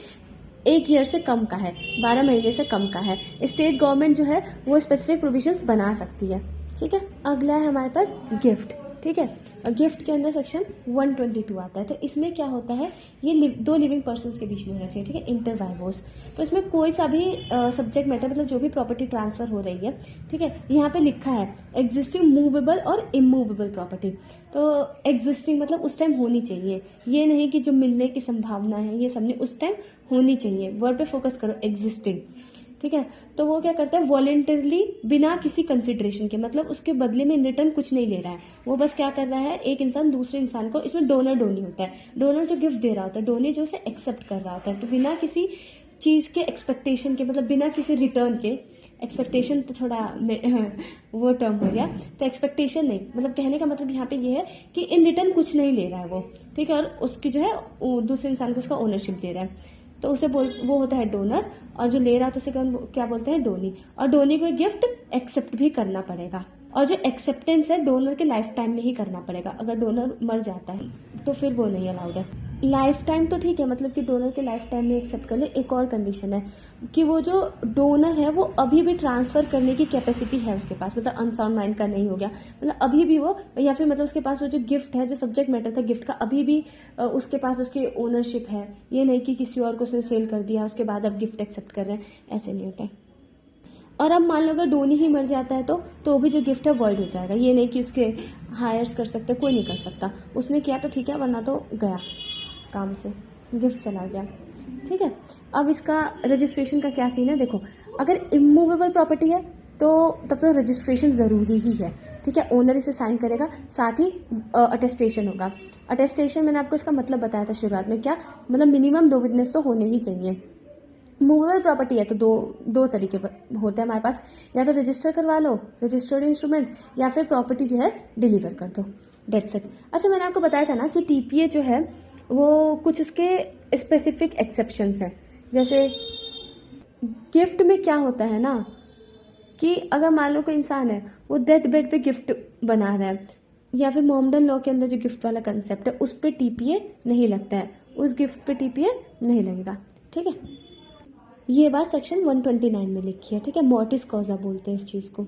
1 ईयर से कम का है, 12 महीने से कम का है, स्टेट गवर्नमेंट जो है वो स्पेसिफिक प्रोविजंस बना सकती है। ठीक है, अगला है हमारे पास गिफ्ट। ठीक है, और गिफ्ट के अंदर सेक्शन 122 आता है। तो इसमें क्या होता है, ये 2 लिविंग पर्सन्स के बीच में होना चाहिए। ठीक है, इंटर वाइवोस। तो इसमें कोई सा भी सब्जेक्ट मैटर, मतलब जो भी प्रॉपर्टी ट्रांसफर हो रही है, ठीक है, यहाँ पे लिखा है एग्जिस्टिंग मूवेबल और इमूवेबल प्रॉपर्टी। तो एग्जिस्टिंग मतलब उस टाइम होनी चाहिए, ये नहीं कि जो मिलने की संभावना है, ये सबने उस टाइम होनी चाहिए। वर्ड पे फोकस करो, एग्जिस्टिंग। ठीक है, तो वो क्या करता है, वॉलेंटरली, बिना किसी कंसिडरेशन के, मतलब उसके बदले में इन रिटर्न कुछ नहीं ले रहा है, वो बस क्या कर रहा है, एक इंसान दूसरे इंसान को, इसमें डोनर डोनी होता है, डोनर जो गिफ्ट दे रहा होता है, डोनी जो उसे एक्सेप्ट कर रहा होता है। तो बिना किसी चीज के एक्सपेक्टेशन के, मतलब बिना किसी रिटर्न के, एक्सपेक्टेशन तो थोड़ा वो टर्म हो गया, तो एक्सपेक्टेशन नहीं, मतलब कहने का मतलब यहाँ पे ये है कि इन रिटर्न कुछ नहीं ले रहा है वो। ठीक है, और उसकी जो है दूसरे इंसान को उसका ओनरशिप दे रहा है, तो उसे वो होता है डोनर, और जो ले रहा है तो उसे क्या बोलते हैं, डोनी। और डोनी को गिफ्ट एक्सेप्ट भी करना पड़ेगा, और जो एक्सेप्टेंस है डोनर के लाइफ टाइम में ही करना पड़ेगा। अगर डोनर मर जाता है तो फिर वो नहीं अलाउड है। लाइफ टाइम तो ठीक है, मतलब कि डोनर के लाइफ टाइम में एक्सेप्ट कर ले। एक और कंडीशन है कि वो जो डोनर है वो अभी भी ट्रांसफर करने की कैपेसिटी है उसके पास, मतलब अनसाउंड माइंड का नहीं हो गया, मतलब अभी भी वो, या फिर मतलब उसके पास वो जो गिफ्ट है, जो सब्जेक्ट मैटर था गिफ्ट का, अभी भी उसके पास उसकी ओनरशिप है। ये नहीं कि किसी और को उसने सेल कर दिया उसके बाद अब गिफ्ट एक्सेप्ट कर रहे हैं, ऐसे नहीं होता है। और अब मान लो अगर डोनी ही मर जाता है तो भी जो गिफ्ट है वॉइड हो जाएगा। ये नहीं कि उसके हायर्स कर सकते, कोई नहीं कर सकता, उसने किया तो ठीक है, वरना तो गया काम से, गिफ्ट चला गया। ठीक है, अब इसका रजिस्ट्रेशन का क्या सीन है, देखो, अगर इमूवेबल प्रॉपर्टी है तो तब तो रजिस्ट्रेशन ज़रूरी ही है। ठीक है, ओनर इसे साइन करेगा, साथ ही अटेस्टेशन होगा। अटेस्टेशन मैंने आपको इसका मतलब बताया था शुरुआत में, क्या मतलब मिनिमम 2 विटनेस तो होने ही चाहिए। मूवेबल प्रॉपर्टी है तो दो तरीके होते हैं हमारे पास, या तो रजिस्टर करवा लो, रजिस्टर्ड इंस्ट्रूमेंट, या फिर प्रॉपर्टी जो है डिलीवर कर दो, डेट्स इट। अच्छा, मैंने आपको बताया था ना कि टीपीए जो है वो कुछ उसके स्पेसिफिक एक्सेप्शंस हैं। जैसे गिफ्ट में क्या होता है ना, कि अगर मान लो कोई इंसान है वो डेथ बेड पे गिफ्ट बना रहा है, या फिर मोमडन लॉ के अंदर जो गिफ्ट वाला कंसेप्ट है उस पर टीपीए नहीं लगता है, उस गिफ्ट पे टीपीए नहीं लगेगा। ठीक है, ये बात सेक्शन 129 में लिखी है। ठीक है, मोर्टिस कॉजा बोलते हैं इस चीज़ को।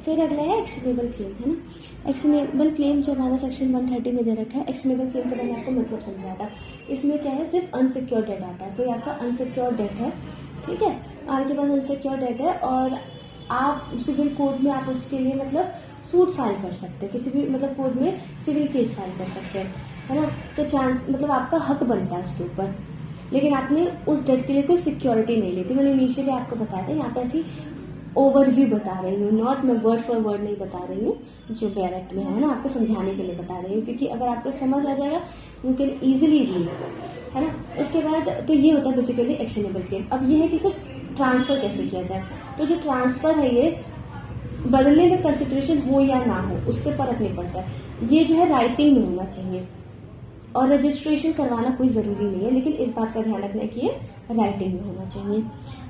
फिर अगला है एक्शनेबल क्लेम, है ना। एक्शनेबल क्लेम जो हमारा सेक्शन 130 में दे रखा है, एक्शनेबल क्लेम का मैंने आपको मतलब समझाया था। इसमें क्या है, सिर्फ अनसिक्योर डेट आता है। कोई आपका अनसिक्योर डेट है, ठीक है, आपके पास अनसिक्योर डेट है, और आप सिविल कोर्ट में आप उसके लिए मतलब सूट फाइल कर सकते हैं, किसी भी मतलब कोर्ट में सिविल केस फाइल कर सकते हैं, है ना। तो चांस मतलब आपका हक बनता है उसके ऊपर, लेकिन आपने उस डेट के लिए कोई सिक्योरिटी नहीं ली थी। मैंने इनिशियली आपको बताया था, यहाँ पे ऐसी ओवरव्यू बता रही हूँ, नॉट मैं वर्ड फॉर वर्ड नहीं बता रही हूँ जो डायरेक्ट में है ना, आपको समझाने के लिए बता रही हूँ, क्योंकि अगर आपको समझ आ जाएगा यू कैन ईजिली रीड, है ना। उसके बाद तो ये होता है बेसिकली एक्शनेबल क्लेम। अब ये है कि सिर्फ ट्रांसफर कैसे किया जाए, तो जो ट्रांसफर है ये बदलने में कंसिडरेशन हो या ना हो उससे फर्क नहीं पड़ता है, ये जो है राइटिंग में होना चाहिए, और रजिस्ट्रेशन करवाना कोई ज़रूरी नहीं है, लेकिन इस बात का ध्यान रखना है कि ये राइटिंग में होना चाहिए।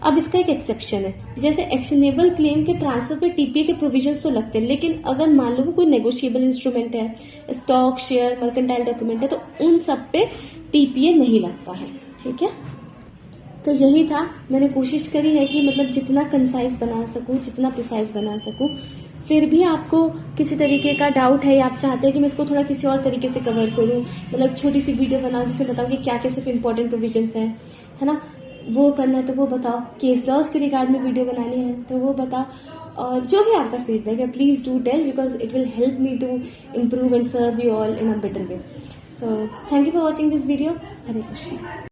अब इसका एक एक्सेप्शन है, जैसे एक्शनेबल क्लेम के ट्रांसफर पे टीपीए के प्रोविजंस तो लगते हैं, लेकिन अगर मान लो वो कोई नेगोशिएबल इंस्ट्रूमेंट है, स्टॉक, शेयर, मर्केंटाइल डॉक्यूमेंट है, तो उन सब पे टीपीए नहीं लगता है। ठीक है, तो यही था, मैंने कोशिश करी है कि मतलब जितना कंसाइज बना सकूँ, जितना प्रिसाइज बना सकूँ। फिर भी आपको किसी तरीके का डाउट है या आप चाहते हैं कि मैं इसको थोड़ा किसी और तरीके से कवर करूं, मतलब छोटी सी वीडियो बनाऊं जिससे बताऊं कि क्या क्या सिर्फ इंपॉर्टेंट प्रोविजंस हैं, है ना, वो करना है तो वो बताओ, केस लॉज के रिगार्ड में वीडियो बनानी है तो वो बताओ, और जो भी आपका फीडबैक है please do tell, because it will help me to improve and serve you all in a better way. So thank you for watching this video. Hare Krishna.